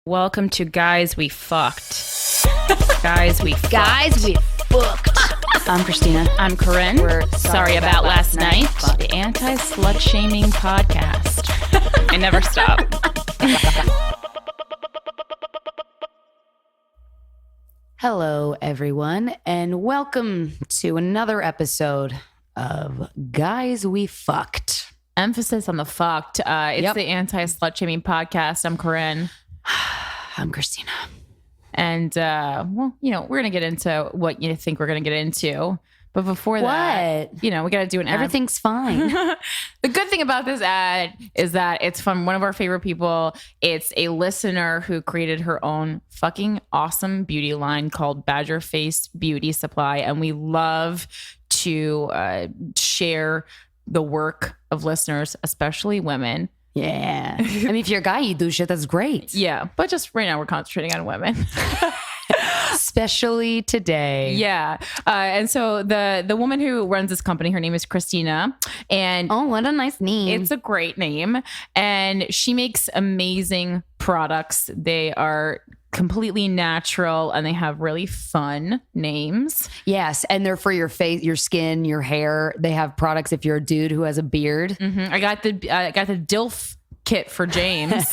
Welcome to Guys We Fucked. Guys We Fucked. Guys We Fucked. I'm Christina. I'm Corinne. We're sorry about last night. The anti-slut shaming podcast. I never stop. Hello, everyone, and welcome to another episode of Guys We Fucked. Emphasis on the fucked. It's the anti-slut shaming podcast. I'm Corinne. I'm Christina. And, we're going to get into what you think we're going to get into. But before that, we got to do an ad. Everything's fine. The good thing about this ad is that it's from one of our favorite people. It's a listener who created her own fucking awesome beauty line called Badger Face Beauty Supply. And we love to share the work of listeners, especially women. Yeah. I mean, if you're a guy, you do shit that's great. Yeah. But just right now, we're concentrating on women. Especially today. Yeah. And so the woman who runs this company, her name is Christina. And oh, what a nice name. It's a great name. And she makes amazing products. They are completely natural and they have really fun names. Yes. And they're for your face, your skin, your hair. They have products if you're a dude who has a beard. Mm-hmm. I got the DILF kit for James.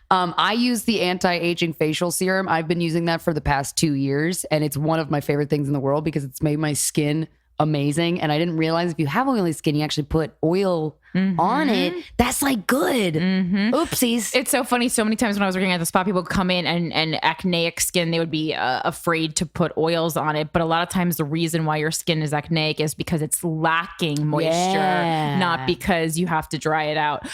I use the anti-aging facial serum. I've been using that for the past 2 years, and it's one of my favorite things in the world because it's made my skin amazing. And I didn't realize if you have oily skin, you actually put oil on it. That's like good. Oopsies. It's so funny. So many times when I was working at the spa, people would come in and acneic skin, they would be afraid to put oils on it. But a lot of times the reason why your skin is acneic is because it's lacking moisture, not because you have to dry it out.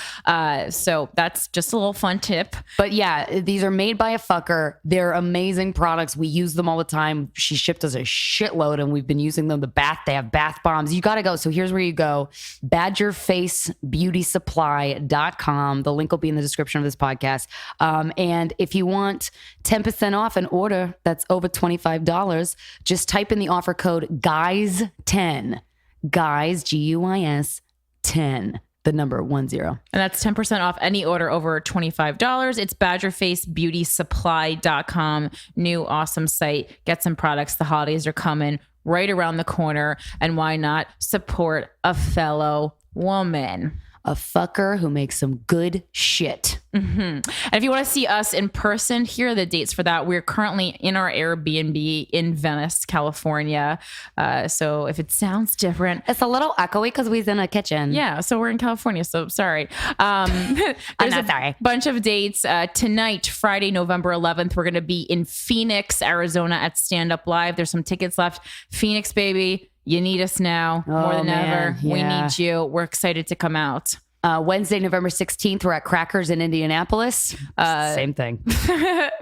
So that's just a little fun tip. But yeah, these are made by a fucker. They're amazing products. We use them all the time. She shipped us a shitload and we've been using them. They have bath bombs. You got to go. So here's where you go. BadgerFaceBeautySupply.com. The link will be in the description of this podcast. And if you want 10% off an order that's over $25, just type in the offer code GUYS10. Guys, GUYS 10. The number 10. And that's 10% off any order over $25. It's BadgerFaceBeautySupply.com. New awesome site. Get some products. The holidays are coming right around the corner. And why not support a fellow woman? A fucker who makes some good shit. Mm-hmm. And if you want to see us in person, here are the dates for that. We're currently in our Airbnb in Venice, California. So if it sounds different, it's a little echoey because we're in a kitchen. Yeah, so we're in California. So sorry. There's a bunch of dates. Tonight, Friday, November 11th, we're going to be in Phoenix, Arizona at Stand Up Live. There's some tickets left. Phoenix, baby. You need us now more than ever. Yeah. We need you. We're excited to come out. Wednesday, November 16th, we're at Crackers in Indianapolis. Same thing.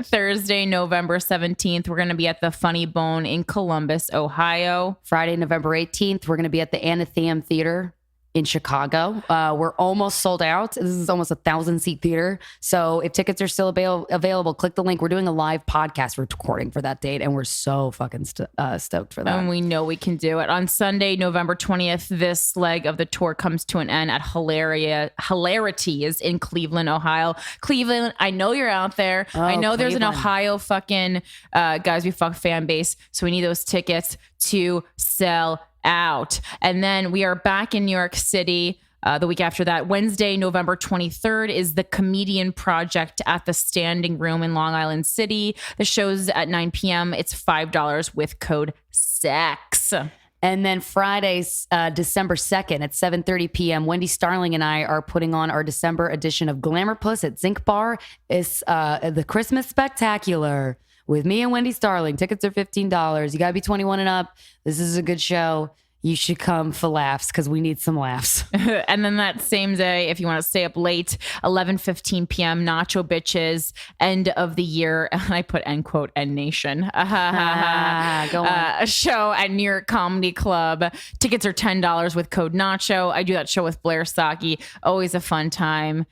Thursday, November 17th, we're going to be at the Funny Bone in Columbus, Ohio. Friday, November 18th, we're going to be at the Anathema Theater in Chicago. We're almost sold out. This is almost 1,000-seat theater. So if tickets are still available, click the link. We're doing a live podcast recording for that date, and we're so fucking stoked for that. And we know we can do it. On Sunday, November 20th, this leg of the tour comes to an end at Hilarities in Cleveland, Ohio. Cleveland, I know you're out there. Oh, I know Cleveland. There's an Ohio fucking Guys We Fuck fan base. So we need those tickets to sell out. And then we are back in New York City the week after that. Wednesday, November 23rd is the Comedian Project at the Standing Room in Long Island City. The show's at 9 p.m. It's $5 with code SEX. And then Friday, December 2nd at 7:30 p.m., Wendy Starling and I are putting on our December edition of Glamour Puss at Zinc Bar. It's the Christmas Spectacular with me and Wendy Starling. Tickets are $15. You got to be 21 and up. This is a good show. You should come for laughs because we need some laughs. And then that same day, if you want to stay up late, 11:15 p.m., Nacho Bitches, end of the year. And I put end quote, End Nation. Go on. A show at New York Comedy Club. Tickets are $10 with code Nacho. I do that show with Blair Saki. Always a fun time.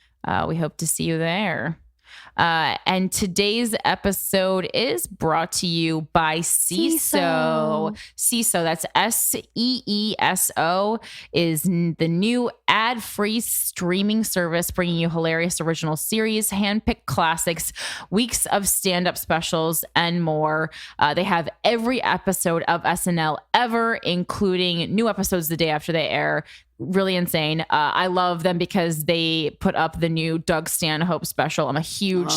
We hope to see you there. And today's episode is brought to you by CISO. CISO, that's SEESO, is the new ad-free streaming service bringing you hilarious original series, handpicked classics, weeks of stand-up specials, and more. They have every episode of SNL ever, including new episodes the day after they air. Really insane. I love them because they put up the new Doug Stanhope special. I'm a huge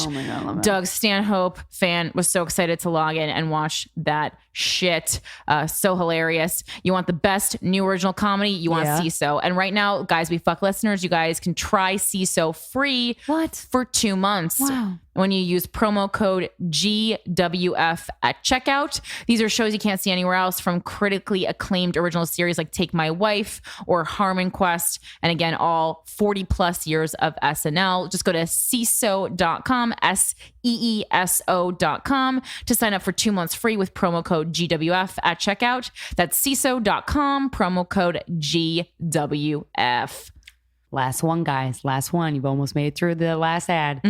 Doug Stanhope fan. Was so excited to log in and watch that shit. So hilarious. You want the best new original comedy? You want CISO. And right now, guys, we fuck listeners. You guys can try CISO free for 2 months. Wow. When you use promo code GWF at checkout. These are shows you can't see anywhere else, from critically acclaimed original series like Take My Wife or Harmon Quest. And again, all 40 plus years of SNL. Just go to CISO.com, SEESO.com to sign up for 2 months free with promo code GWF at checkout. That's CISO.com, promo code GWF. Last one, guys. Last one. You've almost made it through the last ad.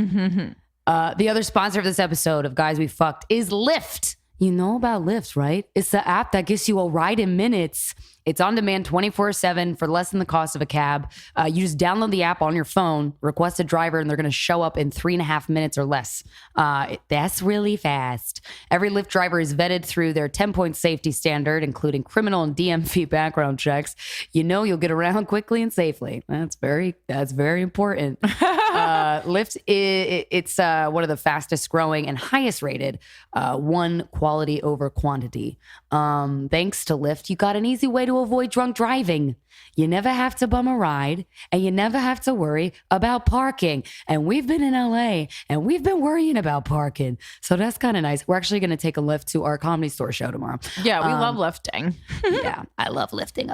The other sponsor of this episode of Guys We Fucked is Lyft. You know about Lyft, right? It's the app that gives you a ride in minutes. It's on demand 24/7 for less than the cost of a cab. You just download the app on your phone, request a driver, and they're going to show up in 3.5 minutes or less. That's really fast. Every Lyft driver is vetted through their 10-point safety standard, including criminal and DMV background checks. You know you'll get around quickly and safely. That's very important. Lyft, it's one of the fastest growing and highest rated one quality over quantity. Thanks to Lyft, you got an easy way to avoid drunk driving. You never have to bum a ride, and you never have to worry about parking. And we've been in LA, and we've been worrying about parking. So that's kind of nice. We're actually going to take a Lyft to our Comedy Store show tomorrow. Yeah, we love lifting. Yeah, I love lifting.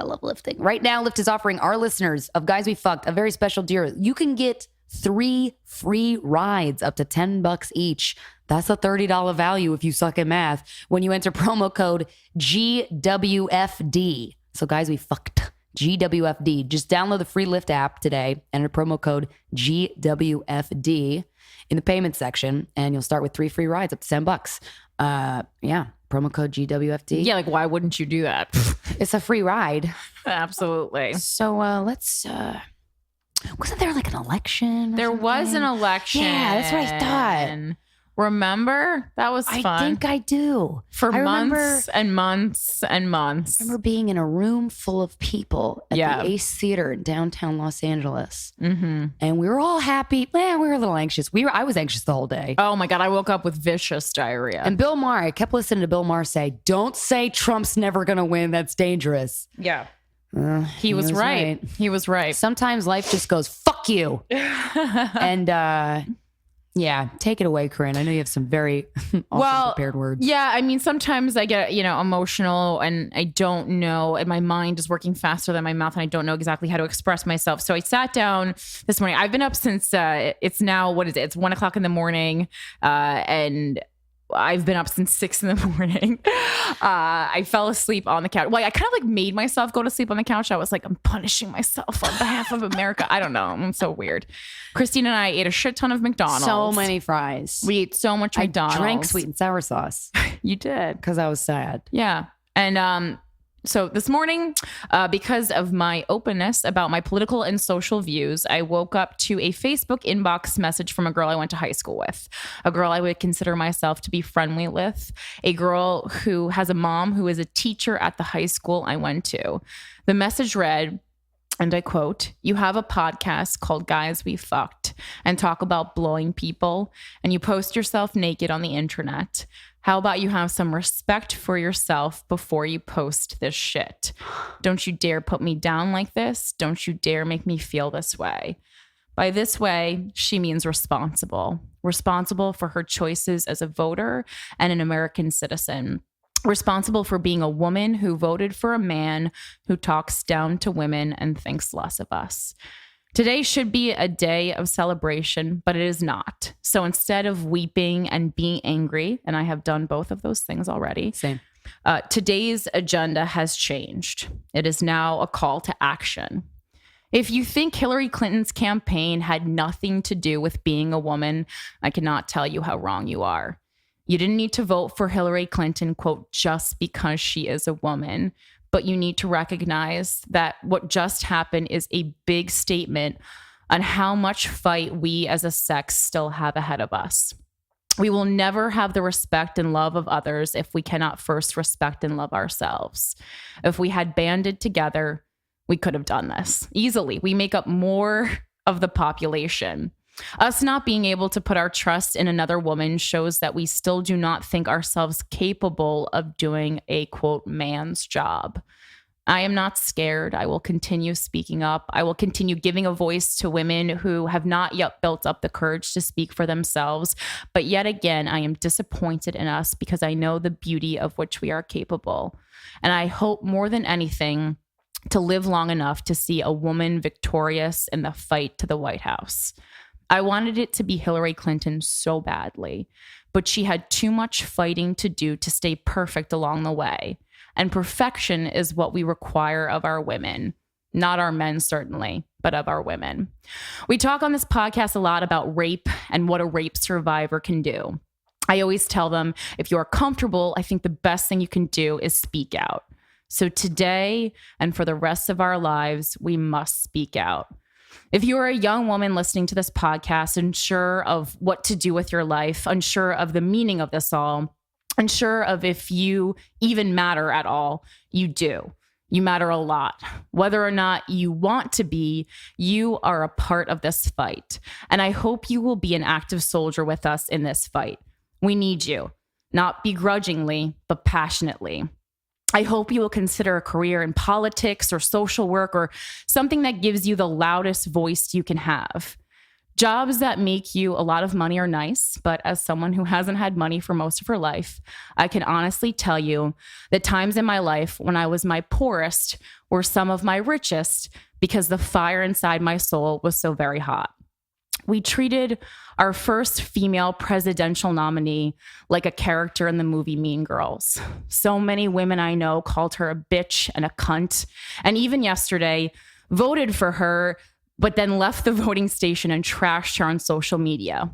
Right now, Lyft is offering our listeners of Guys We Fucked a very special deal. You can get 3 free rides up to $10 each. That's a $30 value if you suck at math when you enter promo code GWFD. So Guys We Fucked, GWFD. Just download the free Lyft app today, enter promo code GWFD in the payment section, and you'll start with 3 free rides up to $10. Yeah, promo code GWFD. Yeah, like why wouldn't you do that? It's a free ride. Absolutely. So let's... wasn't there like an election? There was an election. Yeah, that's what I thought. Remember? That was fun. I think I do. For months and months and months. I remember being in a room full of people at the Ace Theater in downtown Los Angeles. And we were all happy. We were a little anxious. I was anxious the whole day. Oh my God. I woke up with vicious diarrhea. And Bill Maher, I kept listening to Bill Maher say, don't say Trump's never going to win. That's dangerous. Yeah. He was right. He was right. Sometimes life just goes, fuck you. And yeah, take it away, Corinne. I know you have some very awesome prepared words. Yeah, I mean, sometimes I get, emotional and I don't know, and my mind is working faster than my mouth and I don't know exactly how to express myself. So I sat down this morning. I've been up since it's now, what is it? It's 1 o'clock in the morning. And I've been up since 6 a.m. I fell asleep on the couch. Well, I kind of like made myself go to sleep on the couch. I was like, I'm punishing myself on behalf of America. I don't know. I'm so weird. Christine and I ate a shit ton of McDonald's. So many fries. We ate so much McDonald's. I drank sweet and sour sauce. You did. Because I was sad. Yeah. And so this morning, because of my openness about my political and social views, I woke up to a Facebook inbox message from a girl I went to high school with, a girl I would consider myself to be friendly with, a girl who has a mom who is a teacher at the high school I went to. The message read, and I quote, "You have a podcast called Guys We Fucked and talk about blowing people, and you post yourself naked on the internet. How about you have some respect for yourself before you post this shit? Don't you dare put me down like this. Don't you dare make me feel this way." By this way, she means responsible for her choices as a voter and an American citizen. Responsible for being a woman who voted for a man who talks down to women and thinks less of us. Today should be a day of celebration, but it is not. So instead of weeping and being angry, and I have done both of those things already. Same. Today's agenda has changed. It is now a call to action. If you think Hillary Clinton's campaign had nothing to do with being a woman, I cannot tell you how wrong you are. You didn't need to vote for Hillary Clinton, quote, just because she is a woman. But you need to recognize that what just happened is a big statement on how much fight we as a sex still have ahead of us. We will never have the respect and love of others if we cannot first respect and love ourselves. If we had banded together, we could have done this easily. We make up more of the population. Us not being able to put our trust in another woman shows that we still do not think ourselves capable of doing a, quote, man's job. I am not scared. I will continue speaking up. I will continue giving a voice to women who have not yet built up the courage to speak for themselves. But yet again, I am disappointed in us because I know the beauty of which we are capable. And I hope more than anything to live long enough to see a woman victorious in the fight to the White House. I wanted it to be Hillary Clinton so badly, but she had too much fighting to do to stay perfect along the way. And perfection is what we require of our women, not our men certainly, but of our women. We talk on this podcast a lot about rape and what a rape survivor can do. I always tell them, if you are comfortable, I think the best thing you can do is speak out. So today and for the rest of our lives, we must speak out. If you are a young woman listening to this podcast, unsure of what to do with your life, unsure of the meaning of this all, unsure of if you even matter at all, you do. You matter a lot. Whether or not you want to be, you are a part of this fight. And I hope you will be an active soldier with us in this fight. We need you, not begrudgingly, but passionately. I hope you will consider a career in politics or social work or something that gives you the loudest voice you can have. Jobs that make you a lot of money are nice, but as someone who hasn't had money for most of her life, I can honestly tell you that times in my life when I was my poorest were some of my richest because the fire inside my soul was so very hot. We treated our first female presidential nominee like a character in the movie Mean Girls. So many women I know called her a bitch and a cunt, and even yesterday voted for her, but then left the voting station and trashed her on social media.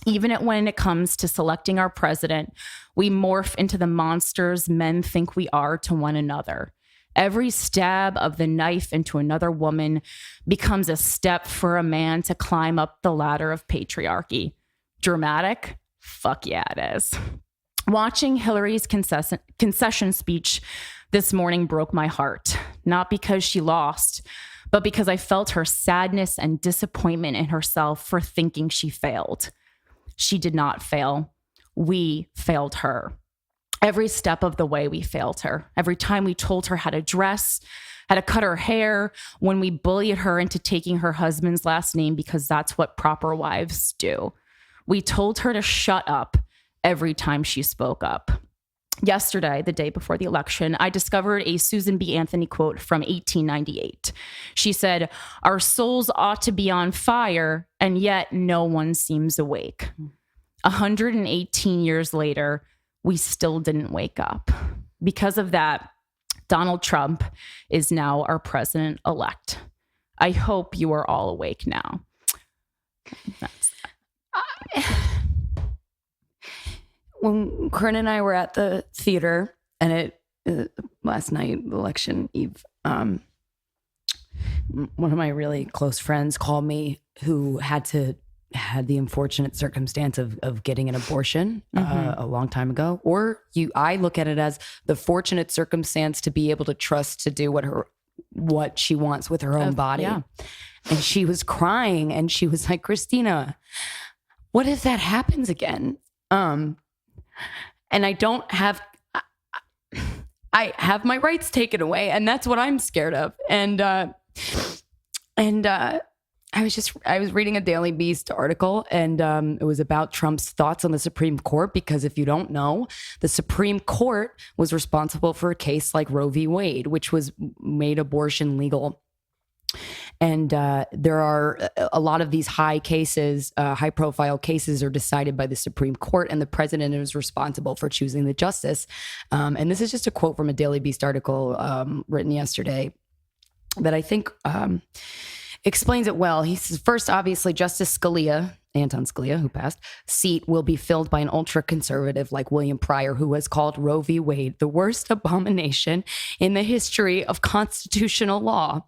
Even when it comes to selecting our president, we morph into the monsters men think we are to one another. Every stab of the knife into another woman becomes a step for a man to climb up the ladder of patriarchy. Dramatic? Fuck yeah, it is. Watching Hillary's concession speech this morning broke my heart, not because she lost, but because I felt her sadness and disappointment in herself for thinking she failed. She did not fail. We failed her. Every step of the way we failed her. Every time we told her how to dress, how to cut her hair, when we bullied her into taking her husband's last name because that's what proper wives do. We told her to shut up every time she spoke up. Yesterday, the day before the election, I discovered a Susan B. Anthony quote from 1898. She said, "Our souls ought to be on fire, and yet no one seems awake." 118 years later, we still didn't wake up. Because of that, Donald Trump is now our president-elect. I hope you are all awake now. When Corinne and I were at the theater, and last night, election eve, one of my really close friends called me who had the unfortunate circumstance of getting an abortion a long time ago. Or I look at it as the fortunate circumstance to be able to trust to do what she wants with her own body. Yeah. And she was crying and she was like, "Christina, what if that happens again?" And I have my rights taken away, and that's what I'm scared of. And I was reading a Daily Beast article, and it was about Trump's thoughts on the Supreme Court, because if you don't know, the Supreme Court was responsible for a case like Roe v. Wade, which made abortion legal. And there are a lot of these high profile cases are decided by the Supreme Court, and the president is responsible for choosing the justice. And this is just a quote from a Daily Beast article written yesterday. that I think explains it well. He says, first, obviously, Justice Scalia, Anton Scalia, who passed, seat will be filled by an ultra-conservative like William Pryor, who has called Roe v. Wade the worst abomination in the history of constitutional law.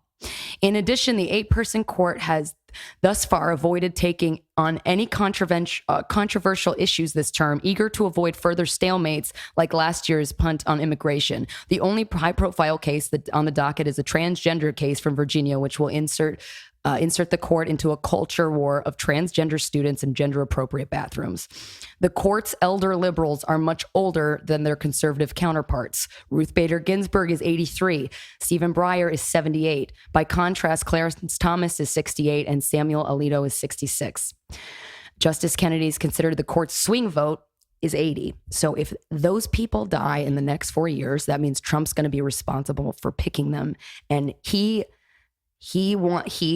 In addition, the 8-person court has thus far avoided taking on any controversial issues this term, eager to avoid further stalemates like last year's punt on immigration. The only high-profile case on the docket is a transgender case from Virginia, which will insert the court into a culture war of transgender students in gender-appropriate bathrooms. The court's elder liberals are much older than their conservative counterparts. Ruth Bader Ginsburg is 83. Stephen Breyer is 78. By contrast, Clarence Thomas is 68 and Samuel Alito is 66. Justice Kennedy is considered the court's swing vote is 80. So if those people die in the next 4 years, that means Trump's going to be responsible for picking them. And he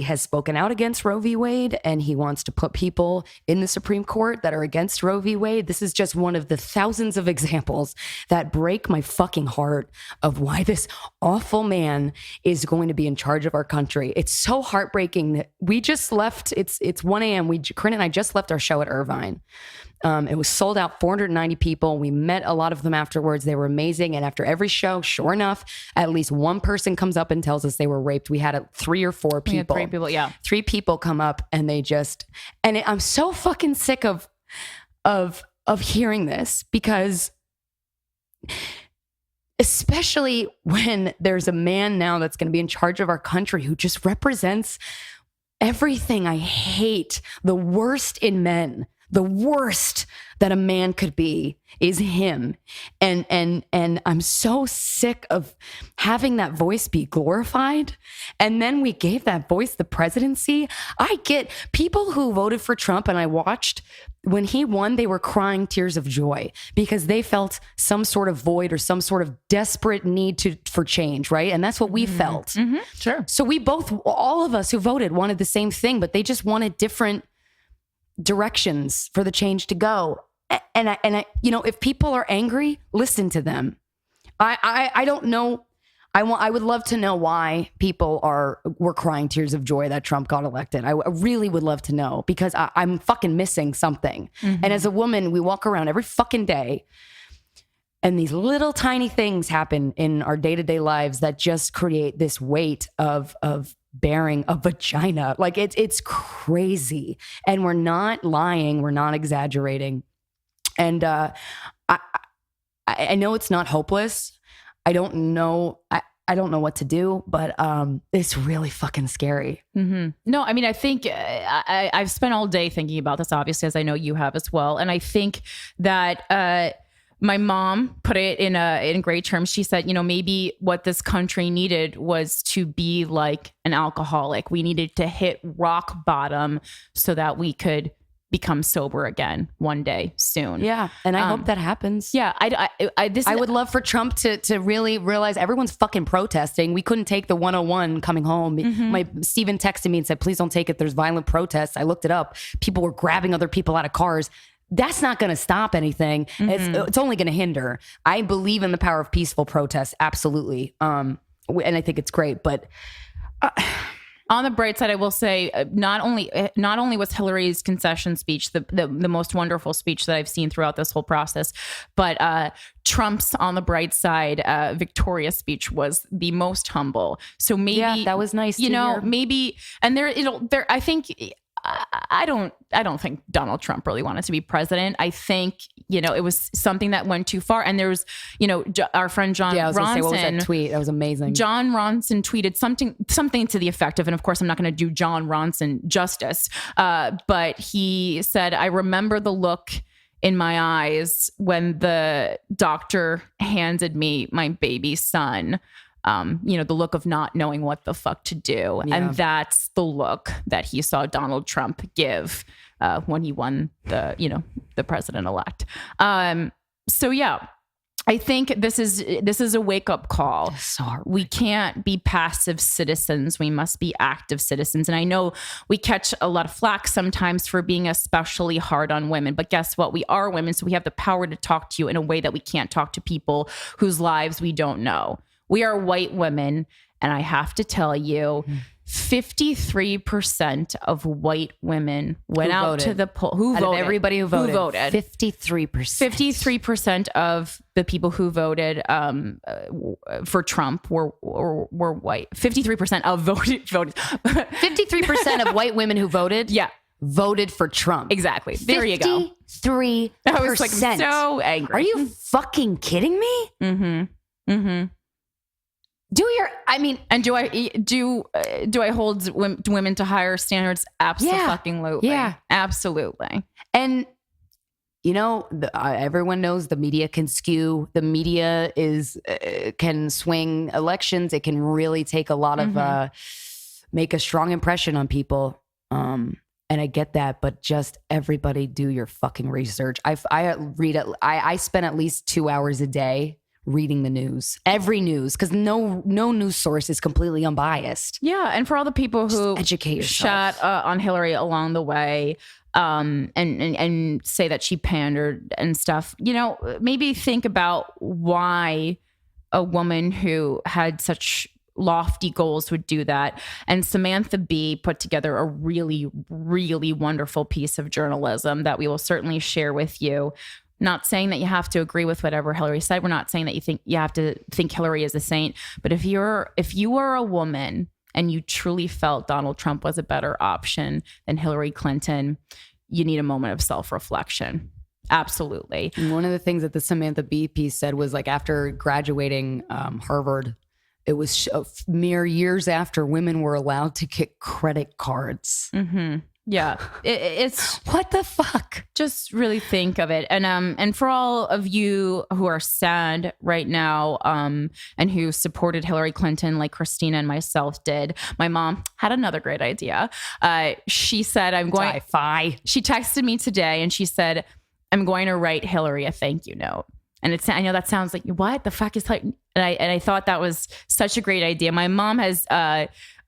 has spoken out against Roe v. Wade, and he wants to put people in the Supreme Court that are against Roe v. Wade. This is just one of the thousands of examples that break my fucking heart of why this awful man is going to be in charge of our country. It's so heartbreaking that we just left. It's 1 a.m. Corinne and I just left our show at Irvine. It was sold out, 490 people. We met a lot of them afterwards. They were amazing. And after every show, sure enough, at least one person comes up and tells us they were raped. We had 3 or 4 people. 3 people, yeah. 3 people come up and I'm so fucking sick of hearing this, because especially when there's a man now that's going to be in charge of our country who just represents everything I hate, the worst in men. The worst that a man could be is him. And I'm so sick of having that voice be glorified. And then we gave that voice the presidency. I get people who voted for Trump, and I watched when he won, they were crying tears of joy because they felt some sort of void or some sort of desperate need for change, right? And that's what we felt. Mm-hmm. Sure. So all of us who voted wanted the same thing, but they just wanted different directions for the change to go. And I, if people are angry, listen to them. I don't know. I would love to know why people were crying tears of joy that Trump got elected. I really would love to know, because I'm fucking missing something. Mm-hmm. And as a woman, we walk around every fucking day, and these little tiny things happen in our day-to-day lives that just create this weight of bearing a vagina. Like it's crazy. And we're not lying. We're not exaggerating. And I know it's not hopeless. I don't know. I don't know what to do, but it's really fucking scary. Mm-hmm. No, I mean, I think I've spent all day thinking about this, obviously, as I know you have as well. And I think that my mom put it in great terms. She said, maybe what this country needed was to be like an alcoholic. We needed to hit rock bottom so that we could become sober again one day soon. Yeah. And I hope that happens. Yeah. I would love for Trump to really realize everyone's fucking protesting. We couldn't take the 101 coming home. Mm-hmm. Steven texted me and said, please don't take it. There's violent protests. I looked it up. People were grabbing other people out of cars. That's not going to stop anything. Mm-hmm. It's only going to hinder. I believe in the power of peaceful protest. Absolutely. And I think it's great, but on the bright side, I will say not only was Hillary's concession speech the most wonderful speech that I've seen throughout this whole process, but Trump's, on the bright side, Victoria's speech was the most humble. So maybe that was nice. Maybe, and I think. I don't think Donald Trump really wanted to be president. I think, it was something that went too far. And there was, our friend John Ronson. What was that tweet? That was amazing. John Ronson tweeted something to the effect of, and of course I'm not going to do John Ronson justice, but he said, I remember the look in my eyes when the doctor handed me my baby son. The look of not knowing what the fuck to do. Yeah. And that's the look that he saw Donald Trump give when he won the president-elect. So yeah, I think this is a wake-up call. Sorry. We can't be passive citizens. We must be active citizens. And I know we catch a lot of flack sometimes for being especially hard on women, but guess what? We are women, so we have the power to talk to you in a way that we can't talk to people whose lives we don't know. We are white women, And I have to tell you, 53% of white women went out to the poll. Who voted? Everybody who voted. 53%. 53% of the people who voted for Trump were white. 53% of voted. 53% of white women who voted. Yeah. Voted for Trump. Exactly. There you go. 53%. I was like so angry. Are you fucking kidding me? Mm-hmm. Mm-hmm. And do I hold women to higher standards? Absolutely. Yeah. Absolutely. And everyone knows the media can skew. The media can swing elections. It can really take a lot of make a strong impression on people. And I get that, but just everybody do your fucking research. I spend at least 2 hours a day reading the news, every news, because no news source is completely unbiased. Yeah, and for all the people who educate yourself. Shot on Hillary along the way, and say that she pandered and stuff, maybe think about why a woman who had such lofty goals would do that. And Samantha Bee put together a really, really wonderful piece of journalism that we will certainly share with you. Not saying that you have to agree with whatever Hillary said. We're not saying that you have to think Hillary is a saint. But if you were a woman and you truly felt Donald Trump was a better option than Hillary Clinton, you need a moment of self-reflection. Absolutely. And one of the things that the Samantha Bee piece said was like after graduating Harvard, it was mere years after women were allowed to get credit cards. Mm-hmm. Yeah, it's what the fuck. Just really think of it, and for all of you who are sad right now, and who supported Hillary Clinton like Christina and myself did. My mom had another great idea. She said, She texted me today, and she said, "I'm going to write Hillary a thank you note." And I know that sounds like, what the fuck is like? And I thought that was such a great idea. My mom has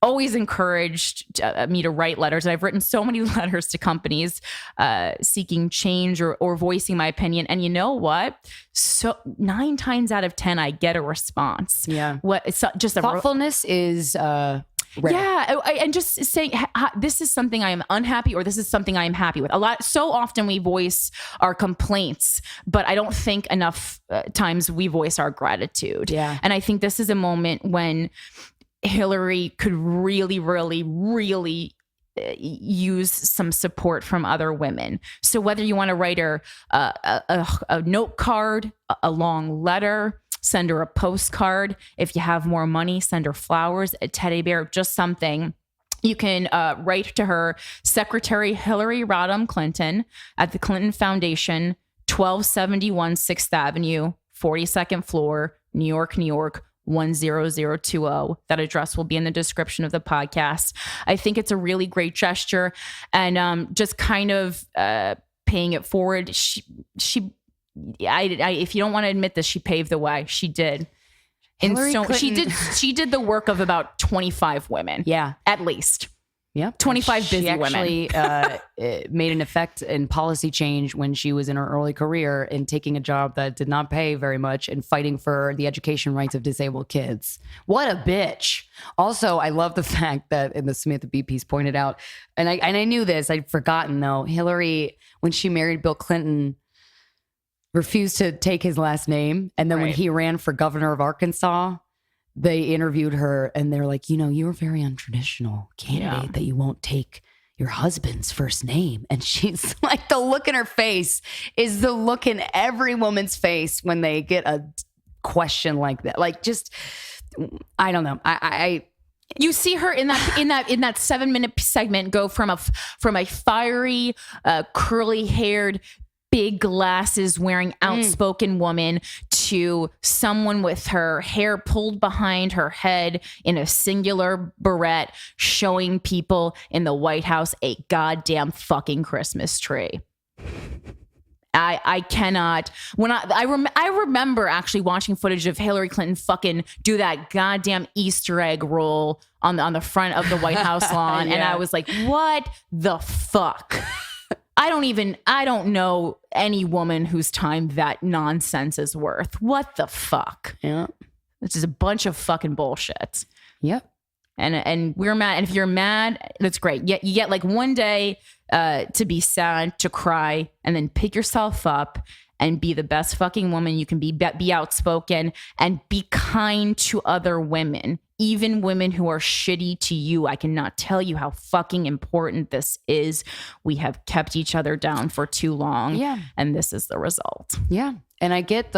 always encouraged me to write letters. And I've written so many letters to companies seeking change or voicing my opinion. And you know what? So 9 times out of 10, I get a response. Yeah. It's just thoughtfulness is rare. Yeah, and just saying this is something I am unhappy, or this is something I am happy with. So often we voice our complaints, but I don't think enough times we voice our gratitude. Yeah, and I think this is a moment when Hillary could really, really, really use some support from other women. So whether you want to write her a note card, a long letter, send her a postcard. If you have more money, send her flowers, a teddy bear, just something. You can write to her, Secretary Hillary Rodham Clinton at the Clinton Foundation, 1271 6th Avenue, 42nd floor, New York, New York, 10020. That address will be in the description of the podcast. I think it's a really great gesture, and just kind of paying it forward. If you don't want to admit this, she paved the way. She did. She did the work of about 25 women. Yeah, at least. Yeah, 25 busy women. She actually made an effect in policy change when she was in her early career in taking a job that did not pay very much and fighting for the education rights of disabled kids. What a bitch. Also, I love the fact that in the Samantha Bee piece pointed out, and I knew this, I'd forgotten though, Hillary, when she married Bill Clinton, refused to take his last name. And then when he ran for governor of Arkansas, they interviewed her and they're like, you're a very untraditional candidate that you won't take your husband's first name. And she's like, the look in her face is the look in every woman's face when they get a question like that. Like, just, I don't know. You see her in that 7-minute segment go from a fiery, curly haired, big glasses wearing outspoken woman to someone with her hair pulled behind her head in a singular barrette, showing people in the White House a goddamn fucking Christmas tree. I cannot. I remember actually watching footage of Hillary Clinton fucking do that goddamn Easter egg roll on the front of the White House lawn, and I was like, what the fuck? I don't know any woman whose time that nonsense is worth. What the fuck? Yeah. This is a bunch of fucking bullshit. Yep. And we're mad. And if you're mad, that's great. You get like one day to be sad, to cry, and then pick yourself up and be the best fucking woman you can be outspoken and be kind to other women, even women who are shitty to you. I cannot tell you how fucking important this is. We have kept each other down for too long. Yeah. And this is the result. Yeah. And I get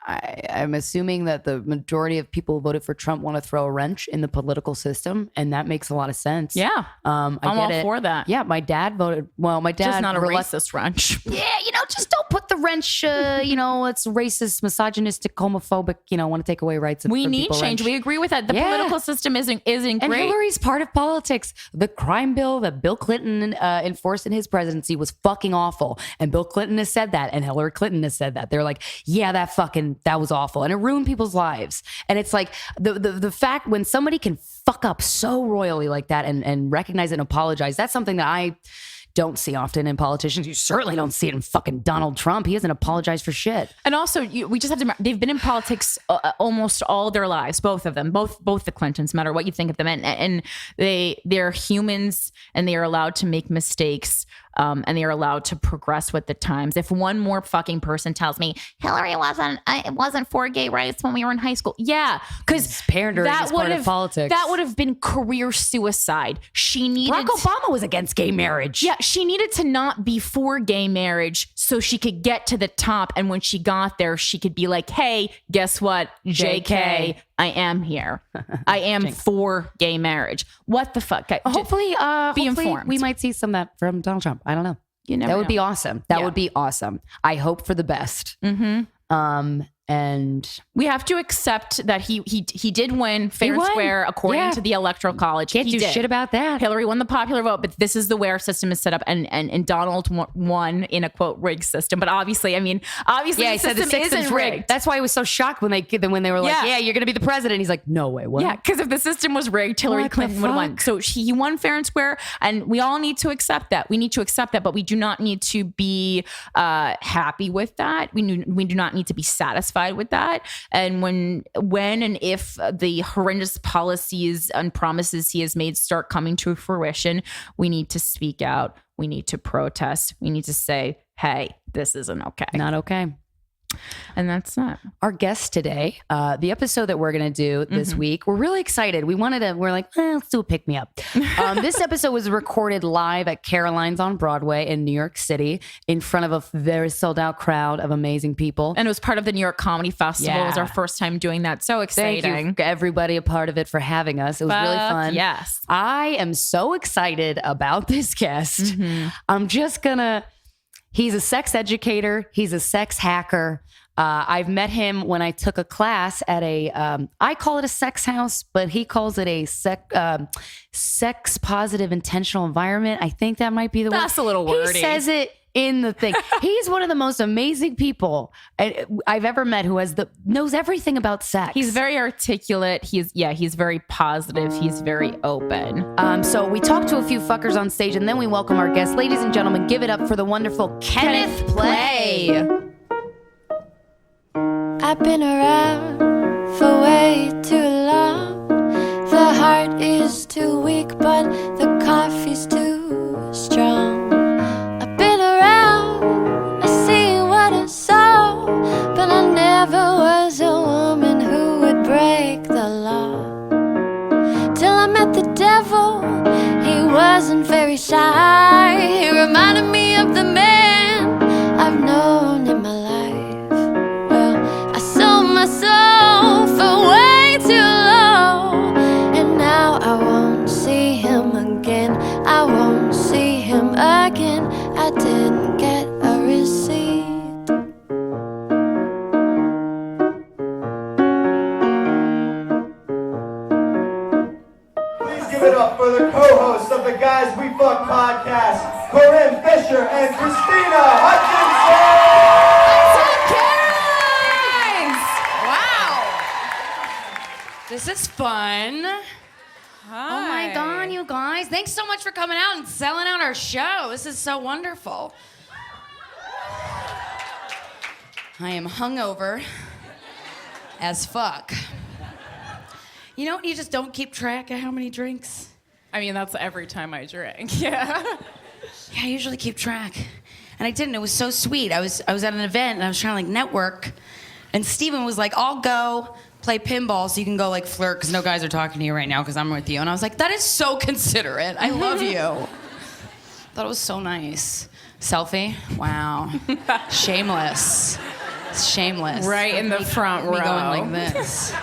I'm assuming that the majority of people who voted for Trump want to throw a wrench in the political system. And that makes a lot of sense. Yeah. I'm all for that. Yeah. My dad voted. Well, my dad. Just not a racist wrench. Yeah. Just don't put the wrench, it's racist, misogynistic, homophobic, want to take away rights. We need change. We agree with that. The political system isn't and great. Hillary's part of politics. The crime bill that Bill Clinton enforced in his presidency was fucking awful. And Bill Clinton has said that. And Hillary Clinton has said that. They're like, yeah, that was awful. And it ruined people's lives. And it's like the fact when somebody can fuck up so royally like that and recognize it and apologize, that's something that I don't see often in politicians. You certainly don't see it in fucking Donald Trump. He hasn't apologized for shit. And also, we just have to. They've been in politics almost all their lives. Both of them, both the Clintons, no matter what you think of them, and they're humans, and they are allowed to make mistakes. And they are allowed to progress with the times. If one more fucking person tells me Hillary wasn't for gay rights when we were in high school, yeah, because pandering is part of politics. That would have been career suicide. Barack Obama was against gay marriage. Yeah, she needed to not be for gay marriage so she could get to the top. And when she got there, she could be like, "Hey, guess what, JK, I am here. I am for gay marriage." What the fuck? Hopefully, be informed. We might see some of that from Donald Trump. I don't know. That would be awesome. That would be awesome. I hope for the best. Mm-hmm. And we have to accept that he did win fair and square according to the Electoral College. Can't do shit about that. Hillary won the popular vote, but this is the way our system is set up, and Donald won in a quote rigged system. But obviously, yeah, he said the system's rigged. That's why he was so shocked when they were like, "Yeah, you're gonna be the president." He's like, "No way, what?" Yeah, because if the system was rigged, Hillary Clinton would have won. So he won fair and square, and we all need to accept that. We need to accept that, but we do not need to be happy with that. We do not need to be satisfied with that. And when and if the horrendous policies and promises he has made start coming to fruition, we need to speak out. We need to protest. We need to say, "Hey, this isn't okay. Not okay." And that's that. Our guest today, the episode that we're going to do this week, we're really excited. We're like, let's do a pick me up. This episode was recorded live at Caroline's on Broadway in New York City in front of a very sold out crowd of amazing people. And it was part of the New York Comedy Festival. It was our first time doing that. So exciting. Thank you, everybody, a part of it, for having us. It was really fun. Yes. I am so excited about this guest. I'm just gonna... He's a sex educator. He's a sex hacker. I've met him when I took a class at I call it a sex house, but he calls it a sex positive intentional environment. I think that might be the word. That's a little wordy. He says it in the thing. He's one of the most amazing people I've ever met who knows everything about sex. He's very articulate. He's very positive. He's very open. So we talked to a few fuckers on stage, and then we welcome our guest. Ladies and gentlemen, give it up for the wonderful Kenneth Play. I've been around for way too long. The heart is too weak, but the coffee's too strong. I've been around, I see what I saw, but I never was a woman who would break the law. Till I met the devil, he wasn't very shy. He reminded me of the man I've known in my life. Well, I sold my soul for way too low, and now I won't see him again. I won't see him again. I didn't get a receipt. Please give it up for the co-hosts of the Guys We Fuck podcast, Corinne Fisher and Christina Hutchinson! Wow. This is fun. Hi. Oh my God, you guys. Thanks so much for coming out and selling out our show. This is so wonderful. I am hungover as fuck. You know, you just don't keep track of how many drinks. I mean, that's every time I drink. Yeah. Yeah, I usually keep track. And I didn't. It was so sweet. I was at an event and I was trying to like network. And Steven was like, I'll go play pinball so you can go like flirt because no guys are talking to you right now because I'm with you. And I was like, that is so considerate. I love you. Thought it was so nice. Selfie? Wow. Shameless. Shameless. Right in the front row. Me going like this.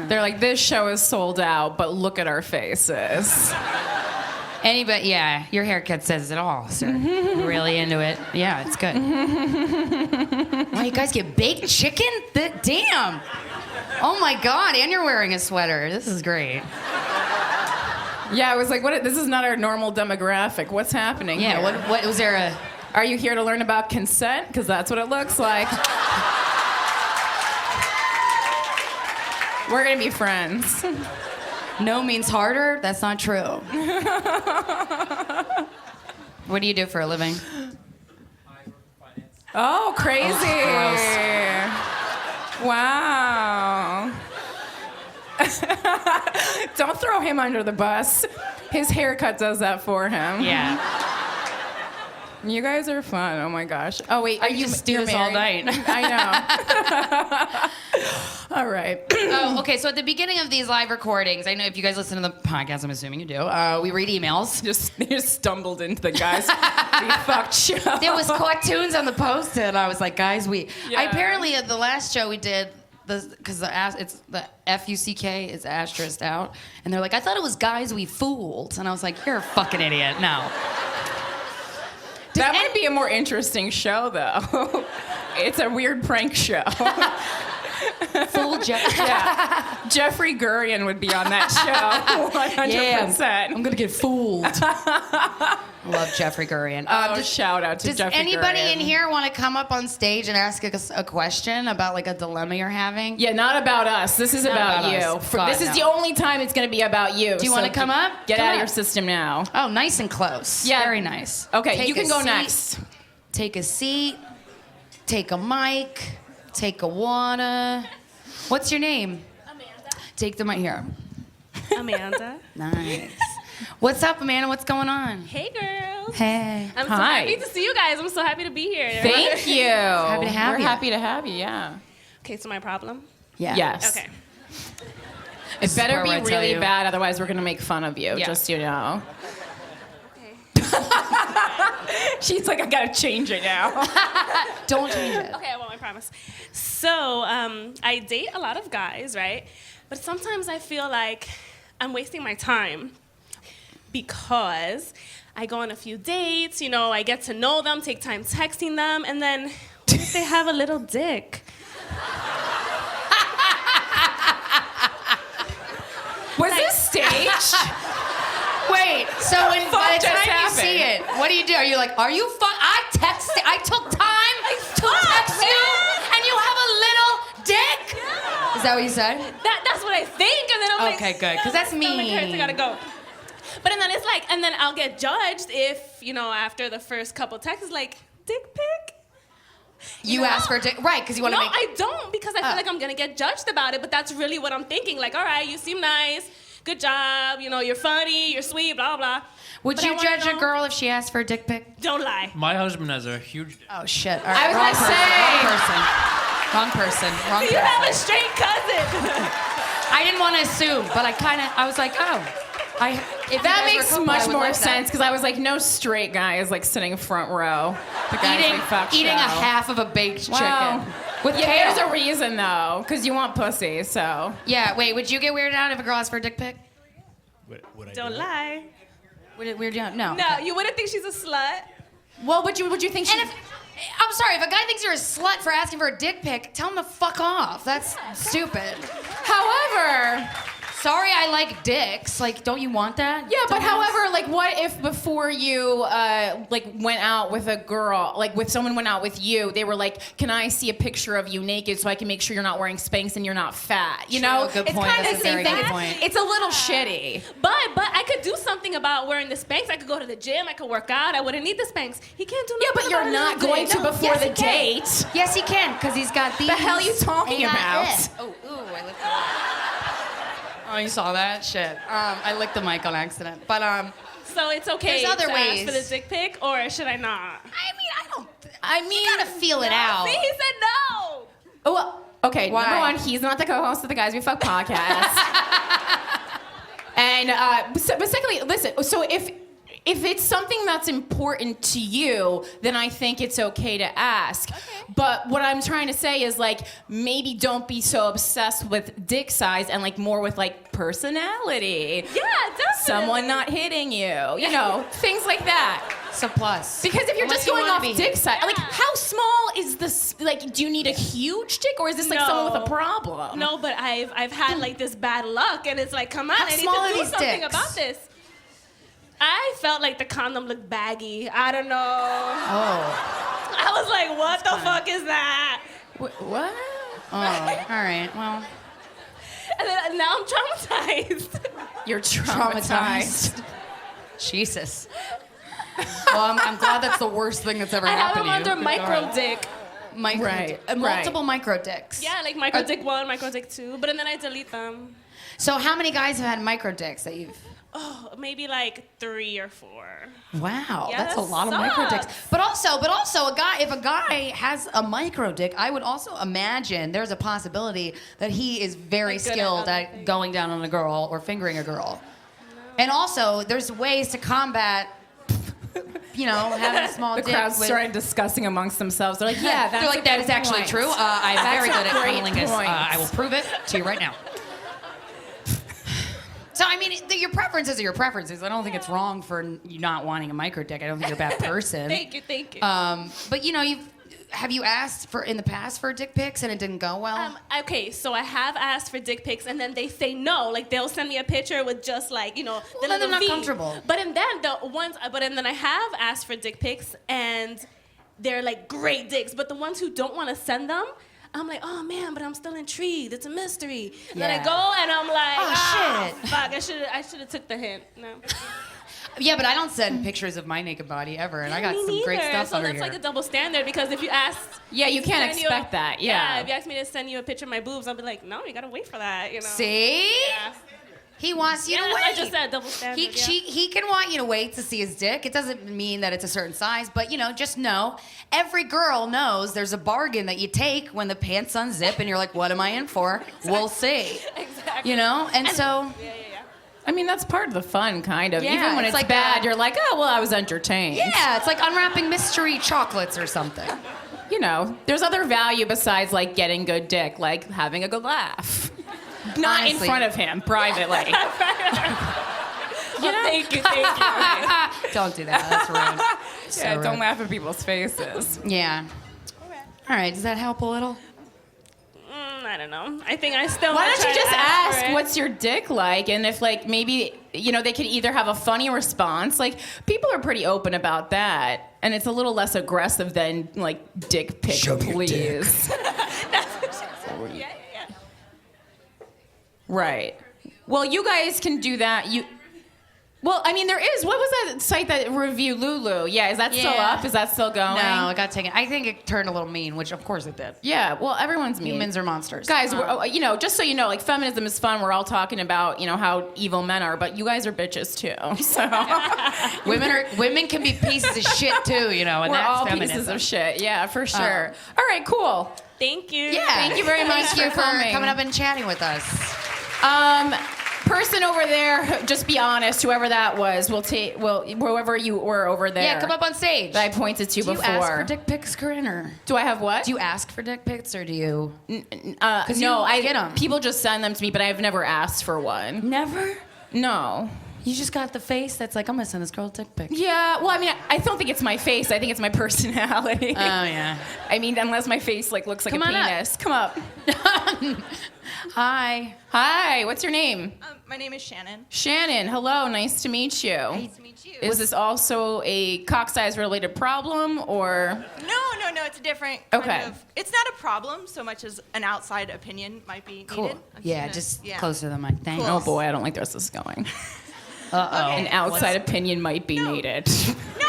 They're like, this show is sold out, but look at our faces. Anybody, yeah, your haircut says it all, sir. Really into it. Yeah, it's good. Wow, you guys get baked chicken? Damn. Oh my God, and you're wearing a sweater. This is great. Yeah, I was like, what? This is not our normal demographic. What's happening here? Yeah, what was there a... Are you here to learn about consent? Because that's what it looks like. We're gonna be friends. No means harder? That's not true. What do you do for a living? Oh, crazy. Oh, wow. Don't throw him under the bus. His haircut does that for him. Yeah. You guys are fun. Oh my gosh. Oh wait, I just do this all night. I know. All right. Oh, okay. So at the beginning of these live recordings, I know if you guys listen to the podcast, I'm assuming you do. We read emails. They just stumbled into the guys we fucked show. There was cartoons on the post-it, and I was like, guys, Yeah. Apparently at the last show we did, because the F-U-C-K is asterisked out, and they're like, I thought it was guys we fooled, and I was like, you're a fucking idiot. No. That would be a more interesting show, though. It's a weird prank show. Fool Jeff. Yeah. Jeffrey Gurian would be on that show. 100%. Yeah, I'm gonna get fooled. Love Jeffrey Gurian. Shout out to Does Jeffrey anybody Gurian. in here want to come up on stage and ask us a question about like a dilemma you're having? Yeah, not about us. This is Not about about you. us. God, This is no. the only time it's going to be about you. Do you want to come up? Get Come out of up. your system now. Oh, nice and close. Yeah. Very nice. Okay, Take you can a go seat. next. Take a seat. Take a mic. Take a water. What's your name? Amanda. Take the mic here. Amanda. Nice. What's up, Amanda? What's going on? Hey, girls. Hey. I'm so Hi. happy to see you guys. I'm so happy to be here. Thank you. Happy to have We're you. happy to have you, yeah. Okay, so my problem? Yeah. Yes. Okay. It better where be I tell really you. bad, otherwise we're going to make fun of you, Yeah. just so you know. Okay. She's like, I got to change it now. Don't change it. Okay, I won't, I promise. So, I date a lot of guys, right? But sometimes I feel like I'm wasting my time because I go on a few dates, you know, I get to know them, take time texting them, and then what if they have a little dick? Was this staged? Wait, so when by the just time you see it, happened? what do? I took time to text you, and you have a little dick? Yeah. Is that what you said? That's what I think, and then I'm Okay, like, good, 'cause that's my stomach hurts, mean. I gotta go. But and then it's like, and then I'll get judged if, you know, after the first couple texts, like, dick pic? You asked for a dick, right? Because you want No, to make. I don't, because I feel Oh. like I'm gonna get judged about it, but that's really what I'm thinking. Like, all right, you seem nice, good job, you know, you're funny, you're sweet, blah, blah. Would But I you wanna judge a know- girl if she asked for a dick pic? Don't lie. My husband has a huge dick. Oh shit! All right, I was wrong gonna person, say. Wrong person. Wrong You have a person. straight cousin. I didn't want to assume, but I was like, oh, if you That guys were makes couple, I much would more like that. sense, because I was like, no straight guy is like sitting front row. The guys we fuck Eating show. a half of a baked Wow. chicken with Yeah, kale. there's a reason though, because you want pussy, so. Yeah, wait, would you get weirded out if a girl asked for a dick pic? Would I Don't do lie. Would it weird you out? No. No, Okay. you wouldn't think she's a slut. Well, would you think she... And if, I'm sorry, if a guy thinks you're a slut for asking for a dick pic, tell him to fuck off. That's stupid. However... Sorry, I like dicks. Like, don't you want that? Yeah, but Dumbass? however, like, what if before you, like, went out with a girl, like, with someone went out with you, they were like, can I see a picture of you naked so I can make sure you're not wearing Spanx and you're not fat? You True, know? good It's point. kind That's of a the same very thing. good It's- point. It's a little shitty. But I could do something about wearing the Spanx. I could go to the gym. I could work out. I wouldn't need the Spanx. He can't do Yeah, nothing but you're about a not little going dick. to before Yes, the he can. date. Yes, he can, because he's got these. The hell you talking He got about? this. Oh, ooh, I lifted it. Oh, you saw that? Shit. I licked the mic on accident. But So it's okay There's other to ways. ask for the dick pic, or should I not? I mean, you gotta feel it out. See, he said no. Oh, well, okay. Why? Number one, he's not the co-host of the Guys We Fuck podcast. And but secondly, listen. So if it's something that's important to you, then I think it's okay to ask. Okay. But what I'm trying to say is like maybe don't be so obsessed with dick size and like more with like personality. Yeah, definitely. Someone not hitting you, you know, things like that. It's a plus. Because if you're Unless just you going wanna off be- dick size, like Yeah. how small is this? Like, do you need a huge dick, or is this like someone with a problem? No, but I've had like this bad luck, and it's like, come on, How I need small are to do these something dicks? about this. I felt like the condom looked baggy. I don't know. Oh. I was like, what the fuck is that? What? Oh. All right. Well, And then now I'm traumatized. You're traumatized. Jesus. Well, I'm glad that's the worst thing that's ever I have happened them to you. under micro dick. Micro Right, multiple micro dicks. Yeah, like micro dick 1, micro dick 2, but then I delete them. So how many guys have had micro dicks that you've? Oh, maybe like 3 or 4. Wow, Yeah, that's a that lot of micro dicks. sucks. But also, if a guy has a micro dick, I would also imagine there's a possibility that he is very Like good at skilled other at things. going down on a girl or fingering a girl. And also, there's ways to combat, having a small The dick. crowd with- started discussing amongst themselves. They're like, yeah, that's They're like, that is actually true. I'm That's very a good at great cunnilingus. point. I will prove it to you right now. So, I mean, your preferences are your preferences. I don't think it's wrong for you not wanting a micro dick. I don't think you're a bad person. Thank you. But, have you asked in the past for dick pics and it didn't go well? Okay, so I have asked for dick pics, and then they say no. Like they'll send me a picture with just like the then little they're not V. comfortable. But then I have asked for dick pics, and they're like great dicks. But the ones who don't want to send them, I'm like, oh man, but I'm still intrigued. It's a mystery. And then I Yeah. go and I'm like, shit. fuck, I should have took the hint. No. Yeah, but I don't send pictures of my naked body ever, and I got Me some great neither. stuff So under that's here. like a double standard, because if you ask, Yeah, you can't send expect that. Yeah. if you ask me to send you a picture of my boobs, I'll be like, no, you gotta wait for that. See? Yeah. He wants you to wait. I just said double standard. He can want you to wait to see his dick. It doesn't mean that it's a certain size, but just know every girl knows there's a bargain that you take when the pants unzip and you're like, what am I in for? Exactly. We'll see. Exactly. And so Yeah. I mean, that's part of the fun, kind of. Yeah, Even when it's it's like bad, a- you're like, oh, well, I was entertained. yeah, it's like unwrapping mystery chocolates or something. There's other value besides like getting good dick, like having a good laugh. Not Honestly. in front of him, privately. Thank you. Don't do that. That's rude. So Yeah, don't rude. laugh at people's faces. Yeah. All right. Does that help a little? I don't know. I think I still. Why might don't you try to just ask for ask it. what's your dick like? And if like maybe, they could either have a funny response, like people are pretty open about that. And it's a little less aggressive than like dick pic, please. Yeah. Right. Well, you guys can do that. Well, I mean, there is. What was that site that reviewed Lulu? Yeah, is that still Yeah. up? Is that still going? No, it got taken. I think it turned a little mean, which of course it did. Yeah. Well, everyone's mean. Humans are monsters. Guys, we're, just so you know, like feminism is fun. We're all talking about, how evil men are, but you guys are bitches too. So Women can be pieces of shit too, and we're that's all feminism. pieces of shit. Yeah, for sure. All right, cool. Thank you. Yeah. Thank you very much Thank you for coming. coming up and chatting with us. Person over there, just be honest. Whoever that was, whoever you were over there. Yeah, come up on stage. That I pointed to Do before. you ask for dick pics, Corinne, or Do I have what? do you ask for dick pics, or do you? No, you get 'em. People just send them to me, but I've never asked for one. Never. No. You just got the face that's like, I'm gonna send this girl a dick pic. Yeah, well, I mean, I don't think it's my face. I think it's my personality. Oh yeah. I mean, unless my face looks like Come a on up. penis. Come up. Hi. Hi, what's your name? My name is Shannon. Shannon. Hello, nice to meet you. Nice to meet you. Is this also a cock size related problem, or? No, it's a different Okay. kind of. It's not a problem so much as an outside opinion might be Cool. needed. I'm Yeah, just gonna- just closer to the mic. Thanks. Cool. Oh boy, I don't like where this is going. Uh-oh. An outside opinion might be needed. No,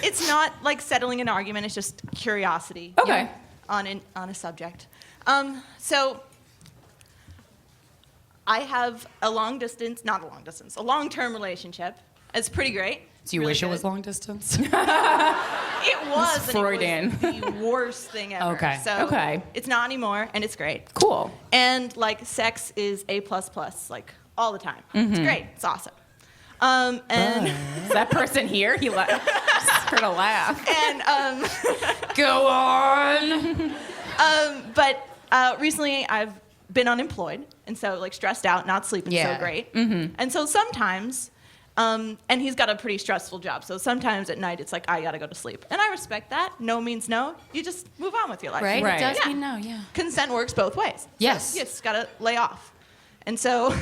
it's not like settling an argument. It's just curiosity. Okay. On a subject. So I have a long-term relationship. It's pretty great. Do you Really wish it good. was long distance? It was. and Freudian. It was the worst thing ever. Okay. So Okay. it's not anymore, and it's great. Cool. And like sex is A++, like all the time. It's great. It's awesome. And Is that person here? He just heard a laugh. and Go on. but recently I've been unemployed, and so like stressed out, not sleeping Yeah. so great. And so sometimes, and he's got a pretty stressful job, so sometimes at night it's like I gotta go to sleep, and I respect that. No means no. You just move on with your life. Right? Right. It does Yeah. mean no, yeah. Consent works both ways. Yes. You just gotta lay off. And so,